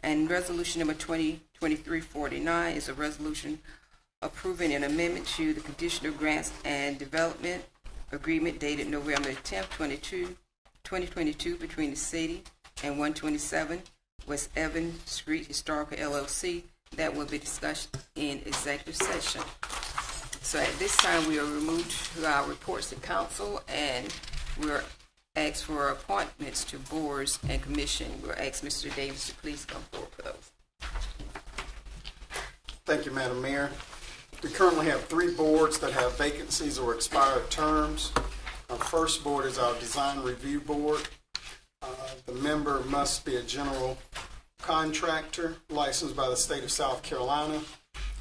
And resolution number 2023-49 is a resolution approving an amendment to the conditional grants and development agreement dated November 10th, 2022 between the city and 127 West Evan Street Historical LLC that will be discussed in executive session. So at this time, we are removed to our reports to council, and we're asked for appointments to boards and commission. We'll ask Mr. Davis to please come forward for those. Thank you, Madam Mayor. We currently have 3 boards that have vacancies or expired terms. Our first board is our Design Review Board. The member must be a general contractor licensed by the state of South Carolina.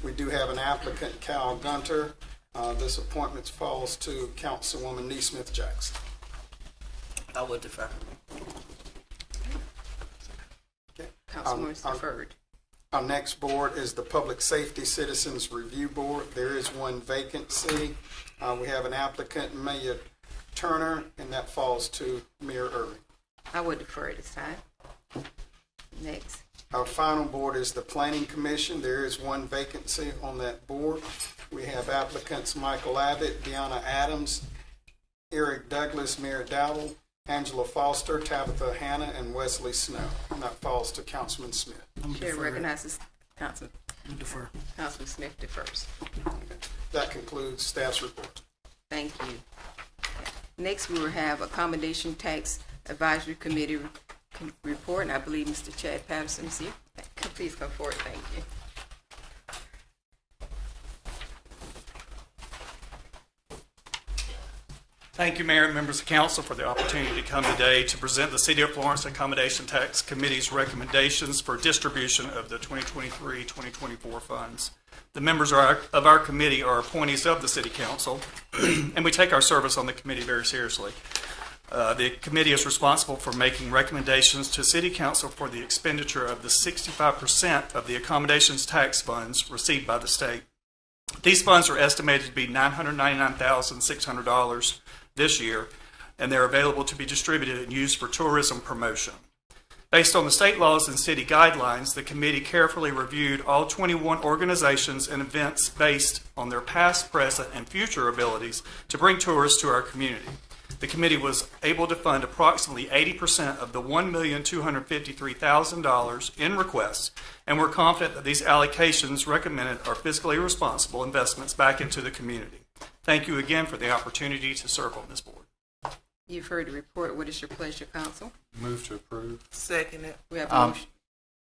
We do have an applicant, Cal Gunter. This appointment falls to Councilwoman Neesmith Jackson. I would defer. Okay. Councilwoman's deferred. Our next board is the Public Safety Citizens Review Board. There is 1 vacancy. We have an applicant, Mayor Turner, and that falls to Mayor Irving. I would defer at this time. Next. Our final board is the Planning Commission. There is 1 vacancy on that board. We have applicants Michael Abbott, Deanna Adams, Eric Douglas, Mayor Dowdle, Angela Foster, Tabitha Hanna, and Wesley Snow. And that falls to Councilman Smith. Chair recognizes Councilman Smith defers. That concludes staff's report. Thank you. Next, we will have Accommodation Tax Advisory Committee report, and I believe Mr. Chad Patterson is here. Please come forward. Thank you. Thank you, Mayor and members of council, for the opportunity to come today to present the City of Florence Accommodation Tax Committee's recommendations for distribution of the 2023-2024 funds. The members of our committee are appointees of the City Council, and we take our service on the committee very seriously. The committee is responsible for making recommendations to City Council for the expenditure of the 65% of the accommodations tax funds received by the state. These funds are estimated to be $999,600 this year, and they're available to be distributed and used for tourism promotion. Based on the state laws and city guidelines, the committee carefully reviewed all 21 organizations and events based on their past, present, and future abilities to bring tourists to our community. The committee was able to fund approximately 80% of the $1,253,000 in requests, and we're confident that these allocations recommended are fiscally responsible investments back into the community. Thank you again for the opportunity to serve on this board. You've heard the report. What is your pleasure, council? Move to approve. Second it. We have a motion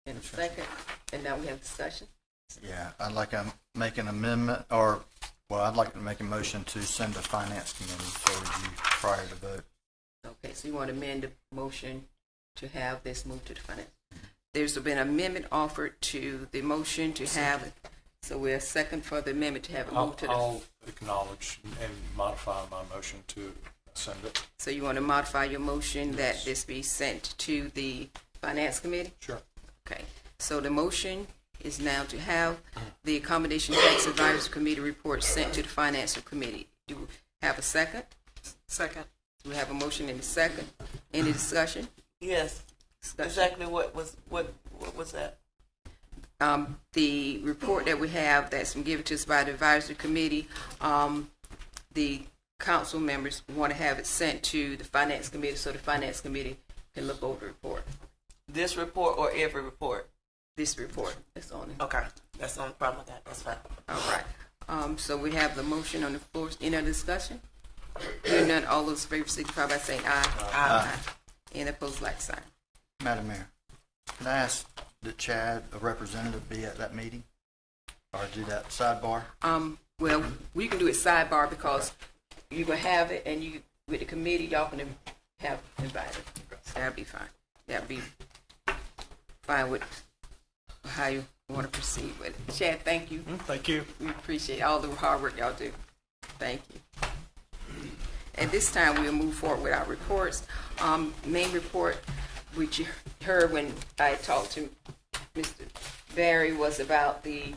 and a second, and now we have discussion. Yeah, I'd like to make an amendment, I'd like to make a motion to send to Finance Committee for review prior to vote. Okay, so you want to amend the motion to have this moved to the finance. There's been an amendment offered to the motion to have it. So we're second for the amendment to have it moved to the. I'll acknowledge and modify my motion to send it. So you want to modify your motion that this be sent to the Finance Committee? Sure. Okay, so the motion is now to have the Accommodation Tax Advisory Committee report sent to the Finance Committee. Do we have a second? Second. We have a motion and a second. Any discussion? Yes. Discussion. Exactly what was that? The report that we have that's been given to us by the advisory committee, the council members want to have it sent to the Finance Committee so the Finance Committee can look over the report. This report or every report? this report that's on it. Okay, that's the only problem I got. That's fine. All right. So we have the motion on the floor. Any other discussion? Hearing none, all those in favor signify by saying aye. Aye. Any opposed, like sign. Madam Mayor, can I ask that Chad, a representative, be at that meeting? Or do that sidebar? Well, we can do it sidebar because you can have it, and you with the committee, y'all can have invited. That'll be fine. That'll be fine with how you want to proceed with it. Chad, thank you. Thank you. We appreciate all the hard work y'all do. Thank you. At this time, we'll move forward with our reports. Main report, which you heard when I talked to Mr. Barry, was about the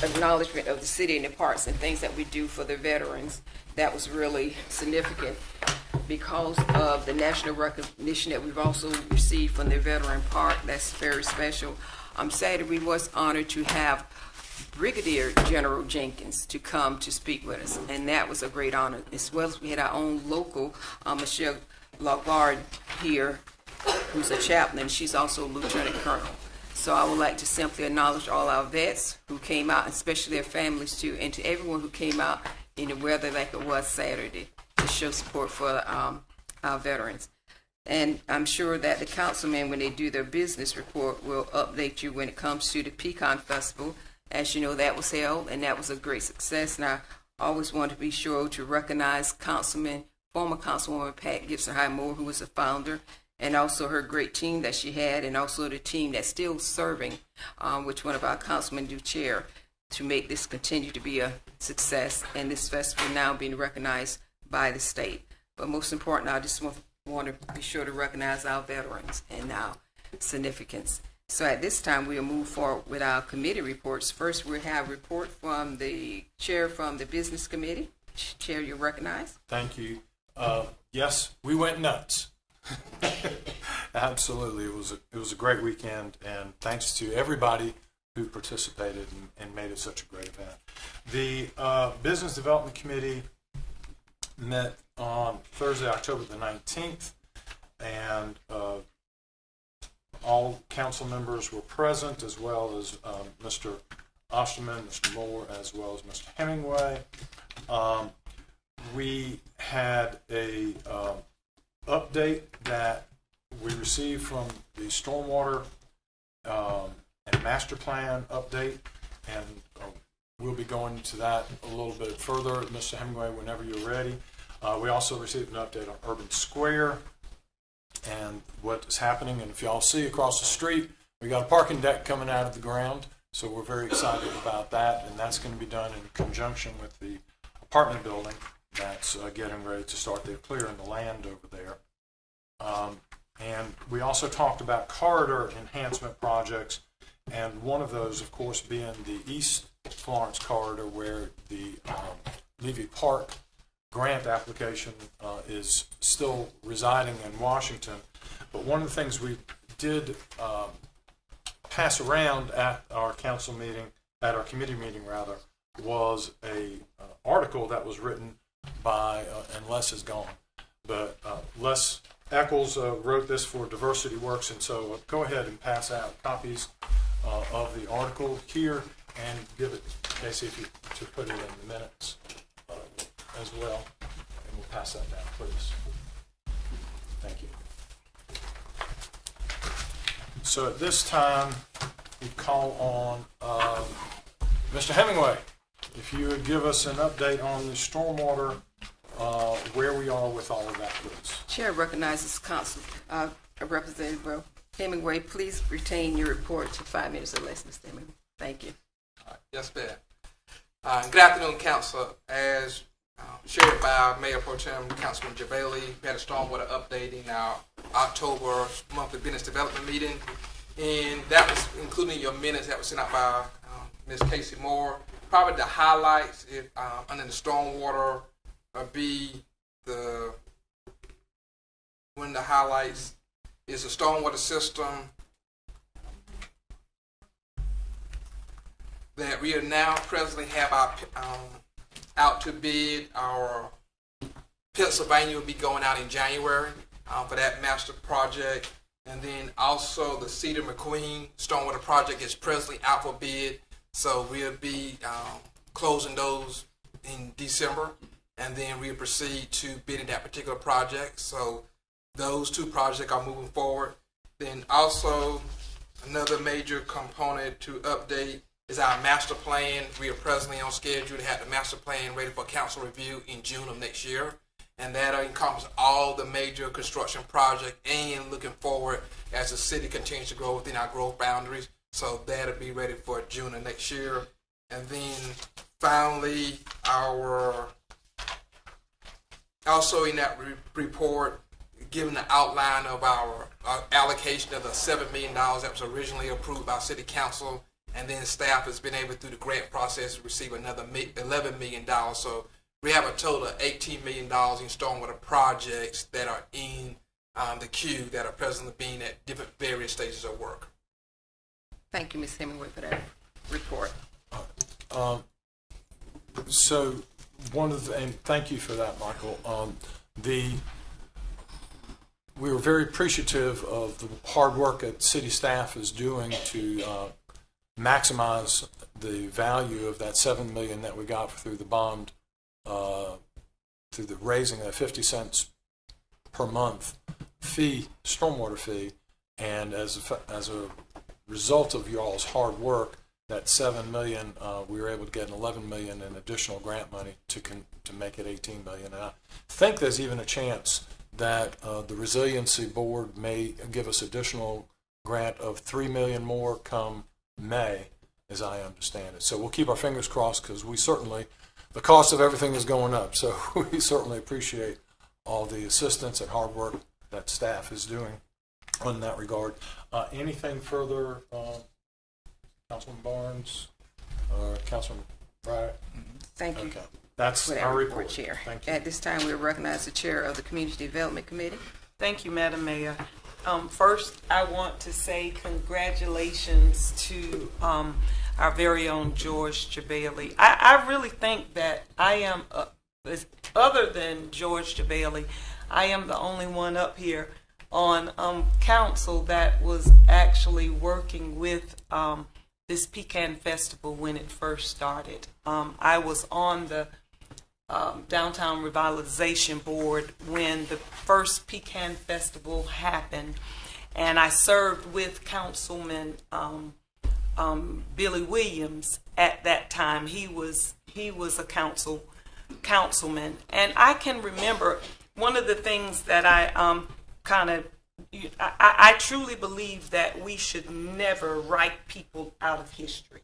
acknowledgement of the city and the parks and things that we do for the veterans. That was really significant because of the national recognition that we've also received from the Veteran Park. That's very special. Saturday, we was honored to have Brigadier General Jenkins to come to speak with us, and that was a great honor, as well as we had our own local, Michelle Lagarde here, who's a chaplain, and she's also a lieutenant colonel. So I would like to simply acknowledge all our vets who came out, especially their families too, and to everyone who came out in the weather like it was Saturday to show support for our veterans. And I'm sure that the councilmen, when they do their business report, will update you when it comes to the Pecan Festival. As you know, that was held, and that was a great success. And I always want to be sure to recognize former Councilwoman Pat Gibson-Highmore, who was the founder, and also her great team that she had, and also the team that's still serving, which one of our councilmen do chair, to make this continue to be a success, and this festival now being recognized by the state. But most important, I just want to be sure to recognize our veterans and our significance. So at this time, we'll move forward with our committee reports. First, we'll have a report from the chair from the business committee. Chair, you're recognized. Thank you. Yes, we went nuts. Absolutely, it was a great weekend, and thanks to everybody who participated and made it such a great event. The Business Development Committee met on Thursday, October the 19th, and all council members were present, as well as Mr. Osterman, Mr. Moore, as well as Mr. Hemingway. We had a update that we received from the stormwater and master plan update, and we'll be going into that a little bit further, Mr. Hemingway, whenever you're ready. We also received an update on Urban Square and what is happening. And if y'all see across the street, we got a parking deck coming out of the ground, so we're very excited about that, and that's going to be done in conjunction with the apartment building that's getting ready to start. They're clearing the land over there. And we also talked about corridor enhancement projects, and one of those, of course, being the East Florence corridor, where the Levy Park grant application is still residing in Washington. But one of the things we did pass around at our council meeting, at our committee meeting rather, was a article that was written by, and Les is gone, but Les Eccles wrote this for Diversity Works, and so go ahead and pass out copies of the article here and give it to Casey to put it in the minutes as well, and we'll pass that down, please. Thank you. So at this time, we call on Mr. Hemingway. If you would give us an update on the stormwater, where we are with all of that, please. Chair recognizes Council Representative Hemingway. Please retain your report to 5 minutes or less, Mr. Hemingway. Thank you. Yes, ma'am. Good afternoon, Council. As shared by our Mayor Pro Tem, Councilman Jabali, we had a stormwater update in our October monthly business development meeting, and that was including your minutes that was sent out by Ms. Casey Moore. Probably the highlights under the stormwater one of the highlights is the stormwater system that we are now presently have our out to bid. Our Pennsylvania will be going out in January for that master project. And then also the Cedar McQueen Stormwater Project is presently out for bid. So we'll be closing those in December. And then we'll proceed to bidding that particular project. So those two projects are moving forward. Then also another major component to update is our master plan. We are presently on schedule to have the master plan ready for council review in June of next year. And that encompasses all the major construction projects and looking forward as the city continues to grow within our growth boundaries. So that'll be ready for June of next year. And then finally, also in that report, given the outline of our allocation of the $7 million that was originally approved by City Council, and then staff has been able through the grant process to receive another $11 million. So we have a total of $18 million in stormwater projects that are in the queue that are presently being at different various stages of work. Thank you, Ms. Hemingway, for that report. So one of the, and thank you for that, Michael. We were very appreciative of the hard work that city staff is doing to maximize the value of that $7 million that we got through the bond, through the raising of 50 cents per month fee, stormwater fee, and as a result of y'all's hard work, that $7 million, we were able to get an $11 million in additional grant money to make it $18 million. And I think there's even a chance that the Resiliency Board may give us additional grant of $3 million more come May, as I understand it. So we'll keep our fingers crossed because we certainly, the cost of everything is going up. So we certainly appreciate all the assistance and hard work that staff is doing in that regard. Anything further, Councilman Barnes or Councilman Bryant? Thank you. Okay. That's for that our report. Chair. Thank you. At this time, we recognize the Chair of the Community Development Committee. Thank you, Madam Mayor. First, I want to say congratulations to our very own George Jabali. I really think that I am, other than George Jabali, I am the only one up here on council that was actually working with this Pecan Festival when it first started. I was on the Downtown Revitalization Board when the first Pecan Festival happened, and I served with Councilman Billy Williams at that time. He was a councilman, and I can remember one of the things that I I truly believe that we should never write people out of history.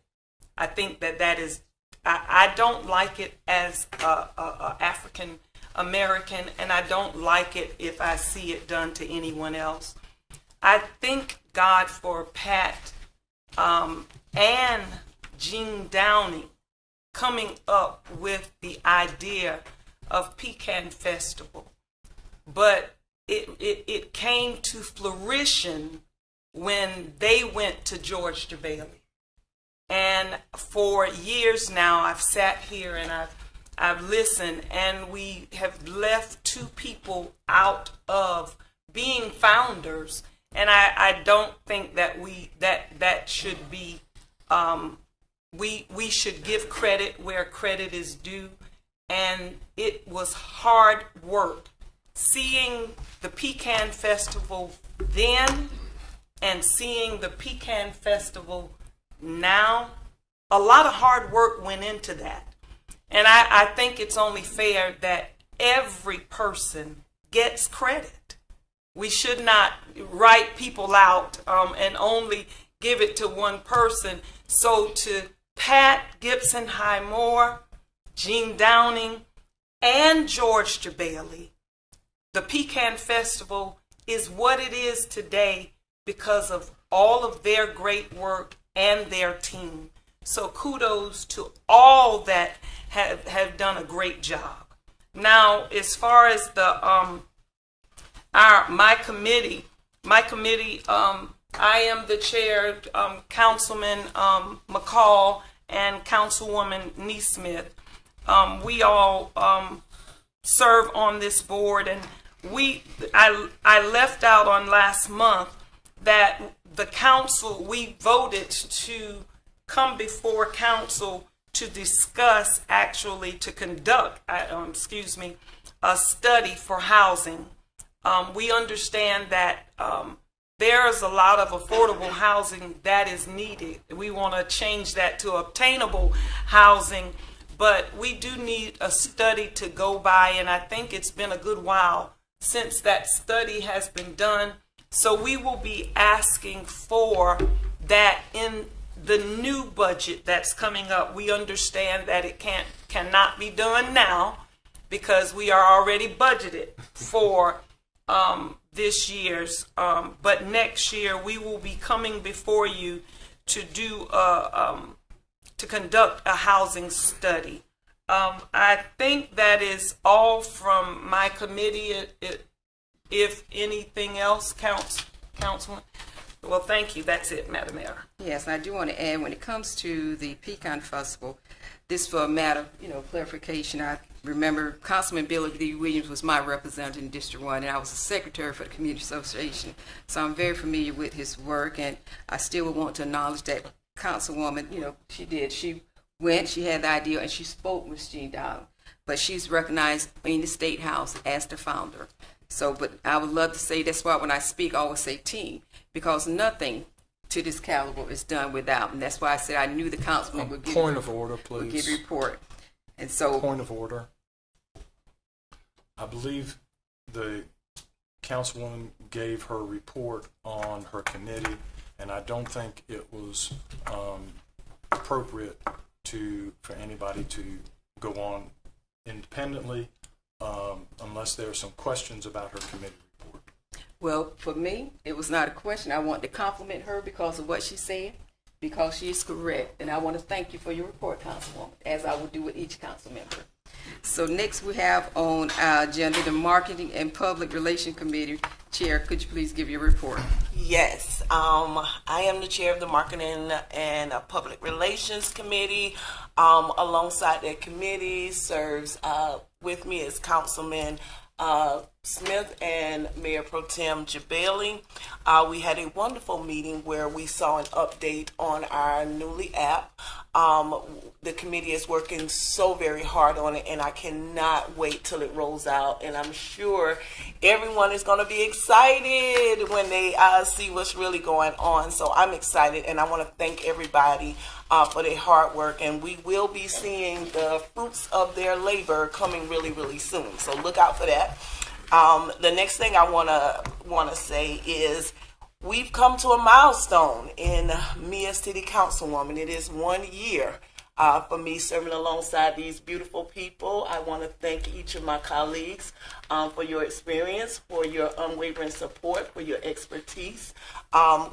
I think that is, I don't like it as a African American, and I don't like it if I see it done to anyone else. I thank God for Pat and Jean Downing coming up with the idea of Pecan Festival, but it came to fruition when they went to George Jabali. And for years now, I've sat here and I've listened, and we have left two people out of being founders. And I don't think that that should be, we should give credit where credit is due. And it was hard work. Seeing the Pecan Festival then and seeing the Pecan Festival now, a lot of hard work went into that. And I think it's only fair that every person gets credit. We should not write people out and only give it to one person. So to Pat Gibson Highmore, Jean Downing, and George Jabali, the Pecan Festival is what it is today because of all of their great work and their team. So kudos to all that have done a great job. Now, as far as the my committee, I am the chair, Councilman McCall and Councilwoman Neesmith. We all serve on this board, and I left out on last month that the council, we voted to come before council to discuss, actually to conduct, a study for housing. We understand that there's a lot of affordable housing that is needed. We want to change that to obtainable housing, but we do need a study to go by, and I think it's been a good while since that study has been done. So we will be asking for that in the new budget that's coming up. We understand that it cannot be done now because we are already budgeted for this year's, but next year we will be coming before you to do to conduct a housing study. I think that is all from my committee. If anything else counts, Councilman. Well, thank you. That's it, Madam Mayor. Yes, I do want to add, when it comes to the Pecan Festival, this for a matter, clarification. I remember Councilman Billy D. Williams was my representative in District 1, and I was the secretary for the Community Association. So I'm very familiar with his work, and I still would want to acknowledge that Councilwoman, she did. She went, she had the idea, and she spoke with Jean Dowd, but she's recognized in the State House as the founder. So, but I would love to say, that's why when I speak, I always say team, because nothing to this caliber is done without, and that's why I said I knew the councilman would give Point of order, please. would give a report. And so, Point of order. I believe the councilwoman gave her report on her committee, and I don't think it was appropriate for anybody to go on independently unless there are some questions about her committee report. well, for me, it was not a question. I want to compliment her because of what she said, because she is correct, and I want to thank you for your report, Councilwoman, as I would do with each council member. So next we have on our agenda the Marketing and Public Relations Committee. Chair, could you please give your report? Yes, I am the chair of the Marketing and Public Relations Committee. Alongside that committee serves with me as Councilman Smith and Mayor Pro Tem Jabali. We had a wonderful meeting where we saw an update on our Newly app. The committee is working so very hard on it, and I cannot wait till it rolls out. And I'm sure everyone is going to be excited when they see what's really going on. So I'm excited, and I want to thank everybody for their hard work. And we will be seeing the fruits of their labor coming really, really soon. So look out for that. The next thing I want to say is we've come to a milestone in me as City Councilwoman. It is 1 year for me serving alongside these beautiful people. I want to thank each of my colleagues for your experience, for your unwavering support, for your expertise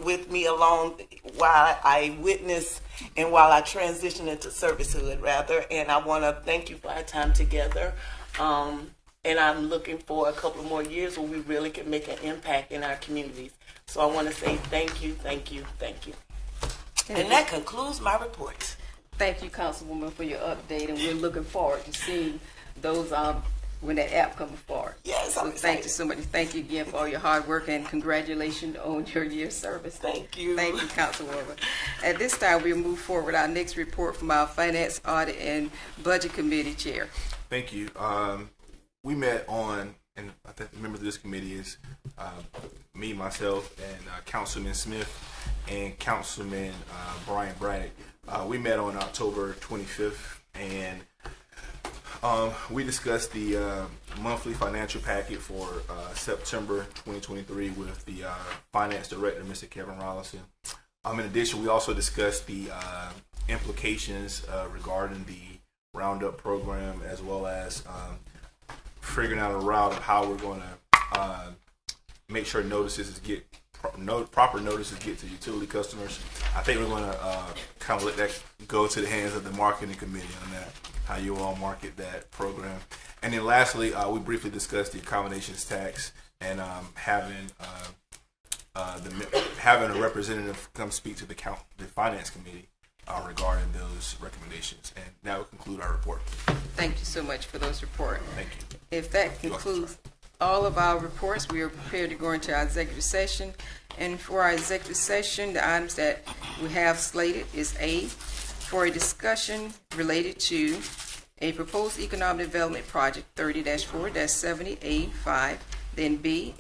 with me along while I witness and while I transition into servicehood, rather. And I want to thank you for our time together. And I'm looking for a couple more years where we really can make an impact in our communities. So I want to say thank you, thank you, thank you. And that concludes my report. Thank you, Councilwoman, for your update, and we're looking forward to seeing those when that app comes forward. Yes, so I'm thank excited. you so much. Thank you again for all your hard work, and congratulations on your year's service. Thank you. Thank you, Councilwoman. At this time, we'll move forward with our next report from our Finance, Audit, and Budget Committee Chair. Thank you. We met on, and I think the members of this committee is me, myself, and Councilman Smith and Councilman Brian Braddock. We met on October 25th, and we discussed the monthly financial packet for September 2023 with the Finance Director, Mr. Kevin Rollinson. In addition, we also discussed the implications regarding the Roundup program, as well as figuring out a route of how we're going to make sure notices get proper notices get to utility customers. I think we're going to kind of let that go to the hands of the marketing committee on that, how you all market that program. And then lastly, we briefly discussed the accommodations tax and having a representative come speak to the finance committee regarding those recommendations. And that will conclude our report. Thank you so much for those reports. Thank you. If that concludes, all of our reports. We are prepared to go into our executive session. And for our executive session, the items that we have slated is A, for a discussion related to a proposed economic development project 30-4-70A5. Then B,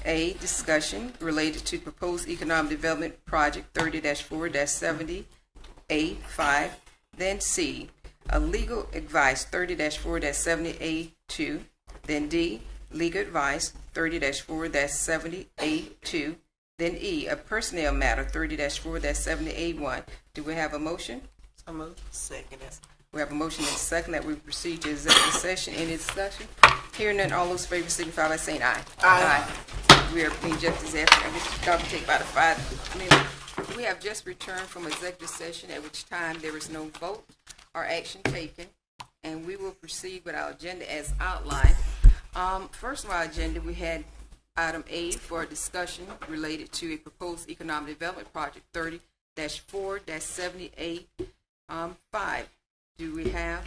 a discussion related to proposed economic development project 30-4-70A5. Then C, a legal advice 30-4-70A2. Then D, legal advice 30-4-70A2. Then E, a personnel matter 30-4-70A1. Do we have a motion? So moved. Second. We have a motion and a second that we proceed to executive session. Any discussion? Hearing none, all those in favor signify by saying aye. Aye. We are being just as after, and this will take about 5 minutes. We have just returned from executive session, at which time there is no vote or action taken, and we will proceed with our agenda as outlined. First on our agenda, we had item A for a discussion related to a proposed economic development project 30-4-70A5. Do we have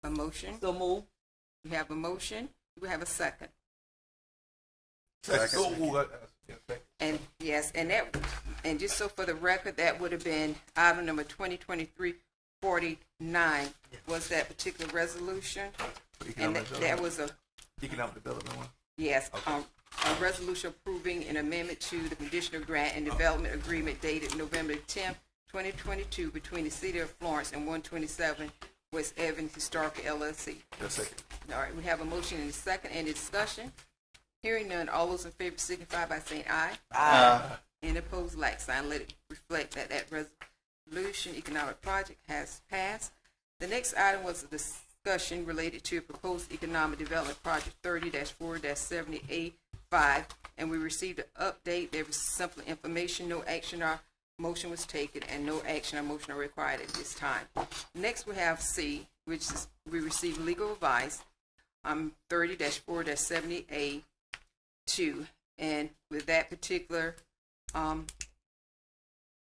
a motion? So move. We have a motion. Do we have a second? And yes, and that, and just so for the record, that would have been item number 2023-49 was that particular resolution. And that was a, Economic development one? yes, a resolution approving an amendment to the conditional grant and development agreement dated November 10th, 2022 between the City of Florence and 127 West Evans Historical LLC. Second. All right, we have a motion and a second. Any discussion? Hearing none, all those in favor signify by saying aye. Aye. Any opposed, like sign. Let it reflect that that resolution economic project has passed. The next item was a discussion related to a proposed economic development project 30-4-70A5, and we received an update. There was simple information, no action or motion was taken, and no action or motion are required at this time. Next, we have C, which is we received legal advice 30-4-70A2, and with that particular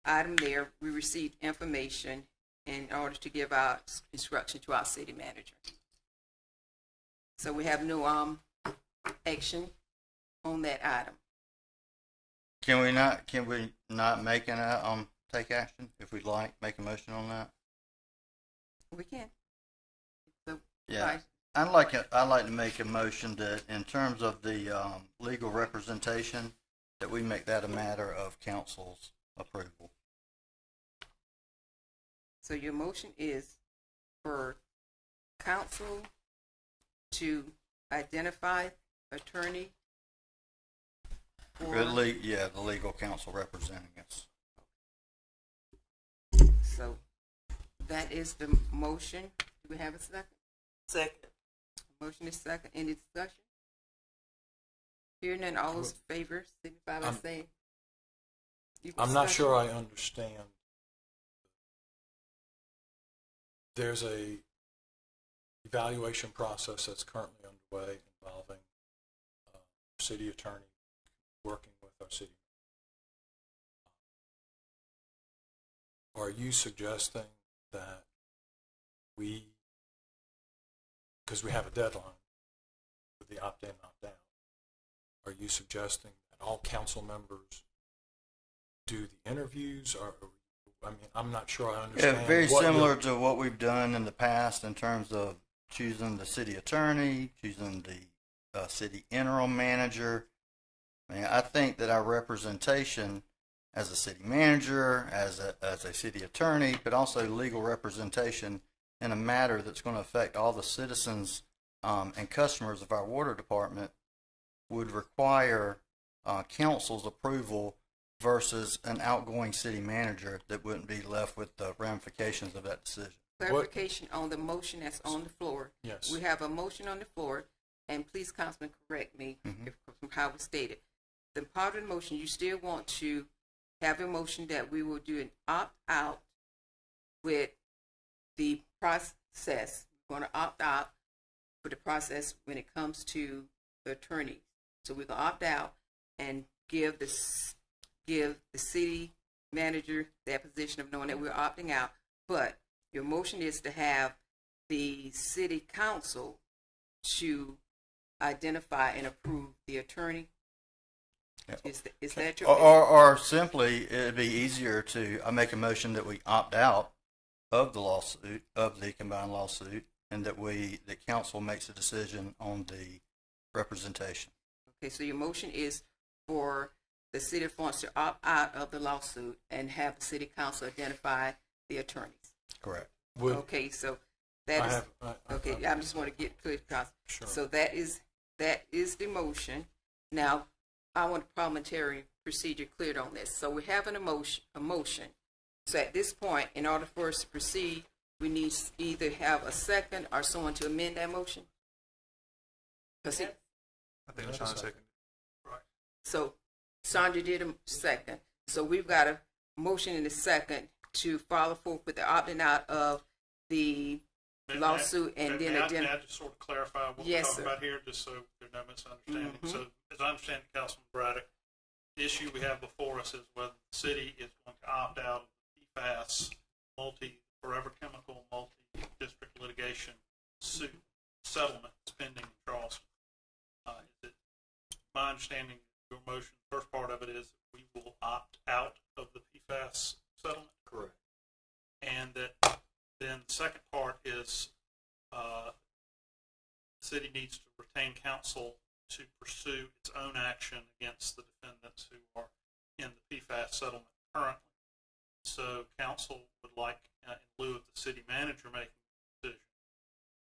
item there, we received information in order to give our instruction to our city manager. So we have no action on that item. Can we not make an take action if we'd like, make a motion on that? We can. So, Yeah. right. I'd like to make a motion that in terms of the legal representation, that we make that a matter of council's approval. So your motion is for council to identify attorney for, Yeah, the legal counsel representing us. so that is the motion. Do we have a second? Second. Motion is second. Any discussion? Hearing none, all those in favor signify by saying. I'm not sure I understand. There's a evaluation process that's currently underway involving city attorney working with our city. Are you suggesting that we, because we have a deadline with the opt-in, opt-out, are you suggesting that all council members do the interviews? Or, I mean, I'm not sure I understand. Yeah, very similar to what we've done in the past in terms of choosing the city attorney, choosing the city interim manager. I mean, I think that our representation as a city manager, as a city attorney, but also legal representation in a matter that's going to affect all the citizens and customers of our water department would require council's approval versus an outgoing city manager that wouldn't be left with the ramifications of that decision. Clarification on the motion that's on the floor. Yes. We have a motion on the floor, and please, Councilman, correct me from how it was stated. The part of the motion, you still want to have a motion that we will do an opt-out with the process. We're going to opt out for the process when it comes to the attorney. So we're going to opt out and give the city manager that position of knowing that we're opting out. But your motion is to have the city council to identify and approve the attorney? Is that your? Or simply, it'd be easier to, I make a motion that we opt out of the lawsuit, of the combined lawsuit, and that the council makes a decision on the representation. Okay, so your motion is for the city of Florence to opt out of the lawsuit and have the city council identify the attorneys. Correct. Okay, so that is okay. I just want to get clear, Sure. so that is the motion. Now, I want parliamentary procedure cleared on this. So we're having a motion. So at this point, in order for us to proceed, we need to either have a second or someone to amend that motion. I think it's on second. Right. So Sandra did a second. So we've got a motion in a second to follow forth with the opting out of the lawsuit and then May I just sort of clarify what we're talking about here, just so there's no misunderstanding? Mm-hmm. So, as I understand it, Councilman Braddock, the issue we have before us is whether the city is going to opt out of the PFAS forever chemical multi-district litigation suit settlement that's pending in Charleston. Is it my understanding your motion, the first part of it is that we will opt out of the PFAS settlement? Correct. And that then the second part is the city needs to retain counsel to pursue its own action against the defendants who are in the PFAS settlement currently. So council would like, in lieu of the city manager making the decision,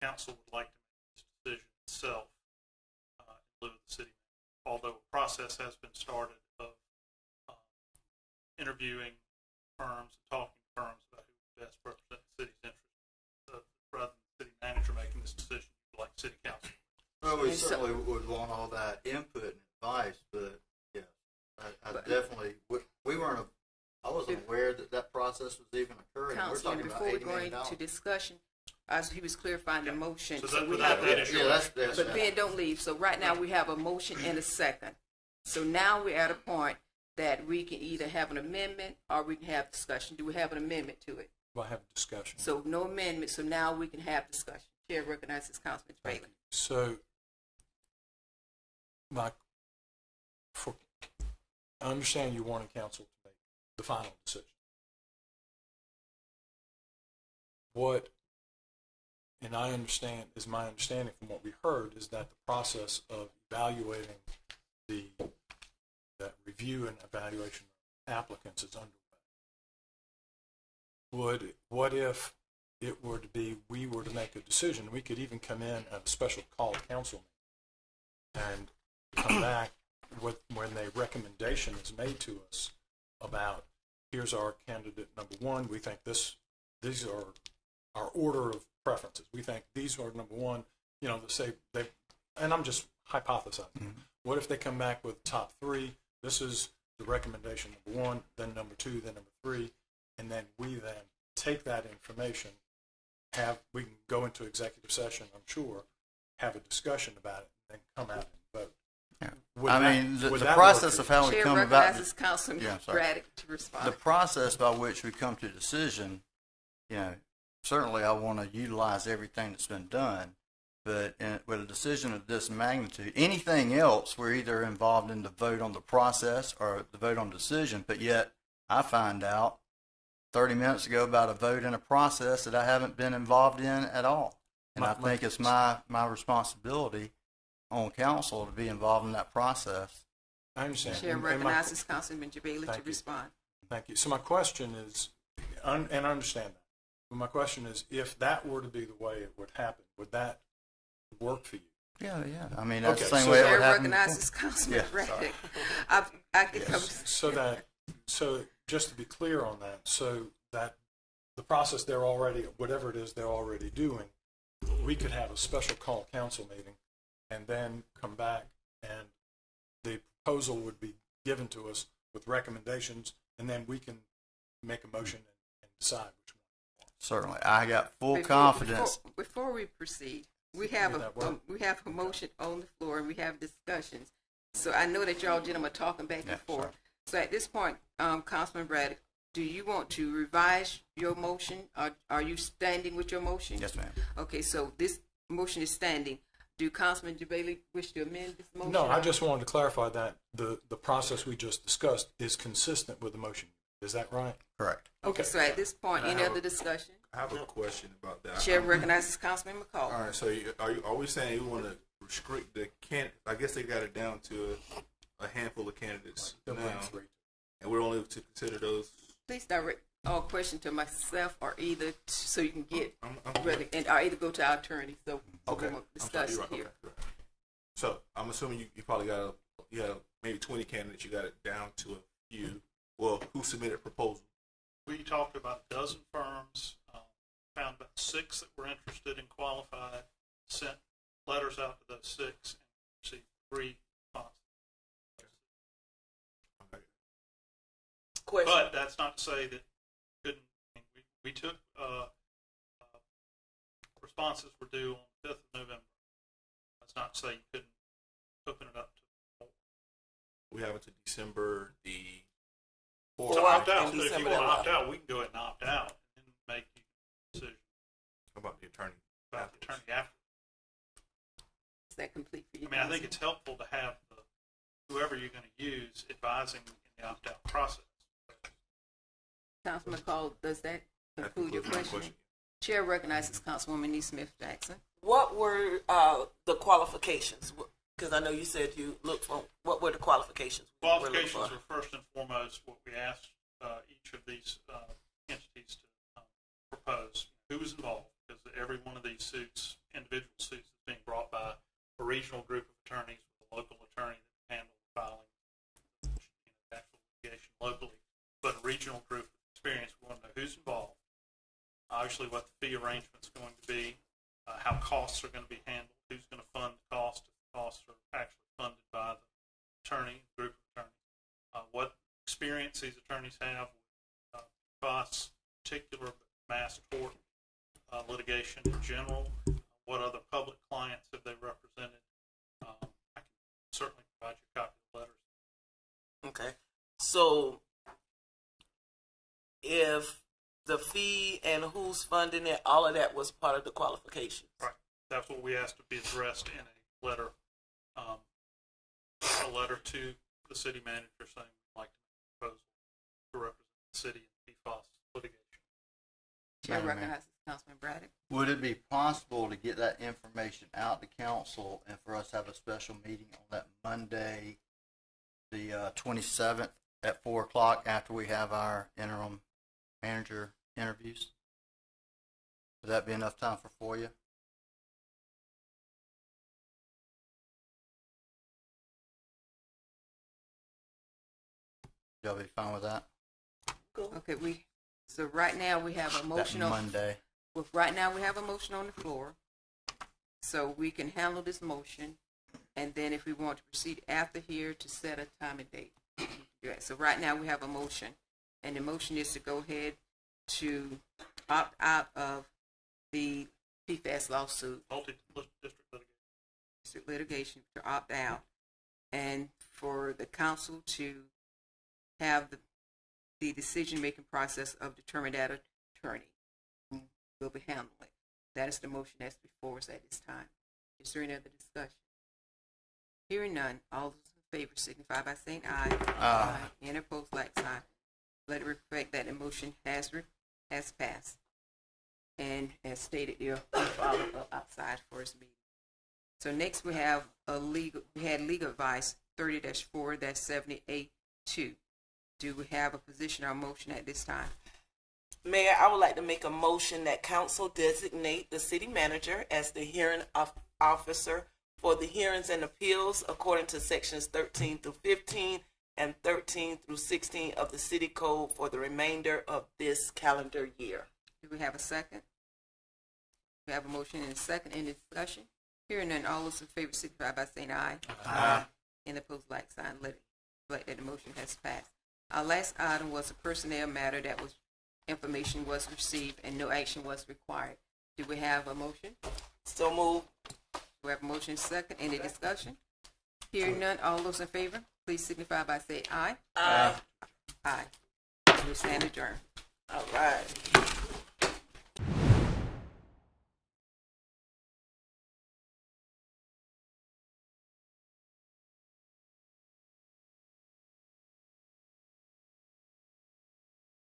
council would like to make this decision itself in lieu of the city manager, although a process has been started of interviewing firms and talking to firms about who would best represent the city's interests. Rather than the city manager making this decision, you'd like city council. Well, we certainly would want all that input and advice, but yeah, I definitely, I wasn't aware that process was even occurring. We're Councilman, talking about before we $80 go million. into discussion, as he was clarifying the motion. So So that- we that- have that a, is your Yeah, motion. that's but Ben, don't leave. So right now we have a motion and a second. So now we're at a point that we can either have an amendment or we can have discussion. Do we have an amendment to it? We'll have a discussion. So no amendment, so now we can have discussion. Chair recognizes Councilman Bailey. So, I understand you wanted council to make the final decision. And I understand, is my understanding from what we heard, is that the process of evaluating that review and evaluation of applicants is underway. What if it were to be, we were to make a decision, we could even come in at a special call council meeting and come back when the recommendation is made to us about, here's our candidate number one, we think these are our order of preferences. We think these are number one, and I'm just hypothesizing. Mm-hmm. What if they come back with top three? This is the recommendation number one, then number two, then number three, and then we then take that information, we can go into executive session, I'm sure, have a discussion about it, and then come out and vote. Yeah. The process of how we come about recognizes Councilman Braddock to respond. The process by which we come to a decision, certainly I want to utilize everything that's been done, but with a decision of this magnitude, anything else, we're either involved in the vote on the process or the vote on decision, but yet I find out 30 minutes ago about a vote in a process that I haven't been involved in at all. And I think it's my responsibility on council to be involved in that process. I understand. Chair recognizes Councilman Bailey to respond. Thank you. So my question is, and I understand that, but my question is, if that were to be the way it would happen, would that work for you? Yeah. I mean, that's the same way it would happen. Chair recognizes Councilman Braddock. I can come. So just to be clear on that, so that the process they're already, whatever it is they're already doing, we could have a special call council meeting and then come back and the proposal would be given to us with recommendations, and then we can make a motion and decide which one. Certainly. I got full confidence. Before we proceed, we have a motion on the floor and we have discussions. So I know that y'all gentlemen are talking back and forth. Sorry. So at this point, Councilman Braddock, do you want to revise your motion? Are you standing with your motion? Yes, ma'am. Okay, so this motion is standing. Do Councilman Jabali wish to amend this motion? No, I just wanted to clarify that the process we just discussed is consistent with the motion. Is that right? Correct. Okay. So at this point, I any have other a- discussion? I have a question about that. Chair recognizes Councilman McCall. All right, so are we saying you want to restrict the I guess they got it down to a handful of candidates now, and we're only to consider those. Please direct all question to myself or either so you can get I'm ready, and or either go to our attorney. So Okay. we won't I'm sorry, discuss you're it right. here. Okay. So I'm assuming you probably got maybe 20 candidates. You got it down to a few. Well, who submitted proposals? We talked about a dozen firms, found about 6 that were interested and qualified, sent letters out to those 6, and received 3 responses. Okay. Question. But that's not to say that couldn't. We took responses were due on the 5th of November. That's not to say you couldn't open it up to more. We have until December the To opt out. and So if you December want to 11th. opt out, we can go ahead and opt out and make the decision about the attorney. about the attorney after. Is that complete for you? I mean, I think it's helpful to have whoever you're going to use advising in the opt-out process. Councilman McCall, does that That conclude your concludes my question? Chair recognizes Councilwoman E. Smith Jackson. What were the qualifications? Because I know you said you looked for, what were the qualifications? we were looking Qualifications for? are first and foremost what we asked each of these entities to propose. Who was involved? Because every one of these suits, individual suits, is being brought by a regional group of attorneys with a local attorney that handles filing, actual litigation locally, but a regional group of experience. We want to know who's involved. Obviously, what the fee arrangement's going to be, how costs are going to be handled, who's going to fund the cost, if the costs are actually funded by the attorney, group of attorneys, what experience these attorneys have with costs, particular mass tort litigation in general, what other public clients have they represented. I can certainly provide you a copy of the letters. Okay. So if the fee and who's funding it, all of that was part of the qualifications. Right. That's what we asked to be addressed in a letter, to the city manager saying we'd like to make a proposal to represent the city in PFAS litigation. Chair Madam Mayor. recognizes Councilman Braddock. Would it be possible to get that information out to council and for us to have a special meeting on that Monday, the 27th at 4 o'clock after we have our interim manager interviews? Would that be enough time for you? Y'all be fine with that? Okay, so right now we have a motion That on. Monday. Well, right now we have a motion on the floor, so we can handle this motion, and then if we want to proceed after here to set a time and date. So right now we have a motion, and the motion is to go ahead to opt out of the PFAS lawsuit, Multi-district litigation, to opt out, and for the council to have the decision-making process of determining that attorney who will be handling it. That is the motion that's before us at this time. Is there any other discussion? Hearing none, all those in favor signify by saying aye. Aye. Any opposed, like sign. Let it reflect that the motion has passed. And as stated, you'll follow up outside for his meeting. So next we have legal advice 30-4-78-2. Do we have a position or motion at this time? Mayor, I would like to make a motion that council designate the city manager as the hearing officer for the hearings and appeals according to sections 13 through 15 and 13 through 16 of the city code for the remainder of this calendar year. Do we have a second? We have a motion and a second. Any discussion? Hearing none, all those in favor signify by saying aye. Aye. Any opposed, like sign. Let it reflect that the motion has passed. Our last item was a personnel matter that was information was received and no action was required. Do we have a motion? So move. We have a motion and second. Any discussion? Hearing none, all those in favor, please signify by saying aye. Aye. Aye. We stand adjourned. All right.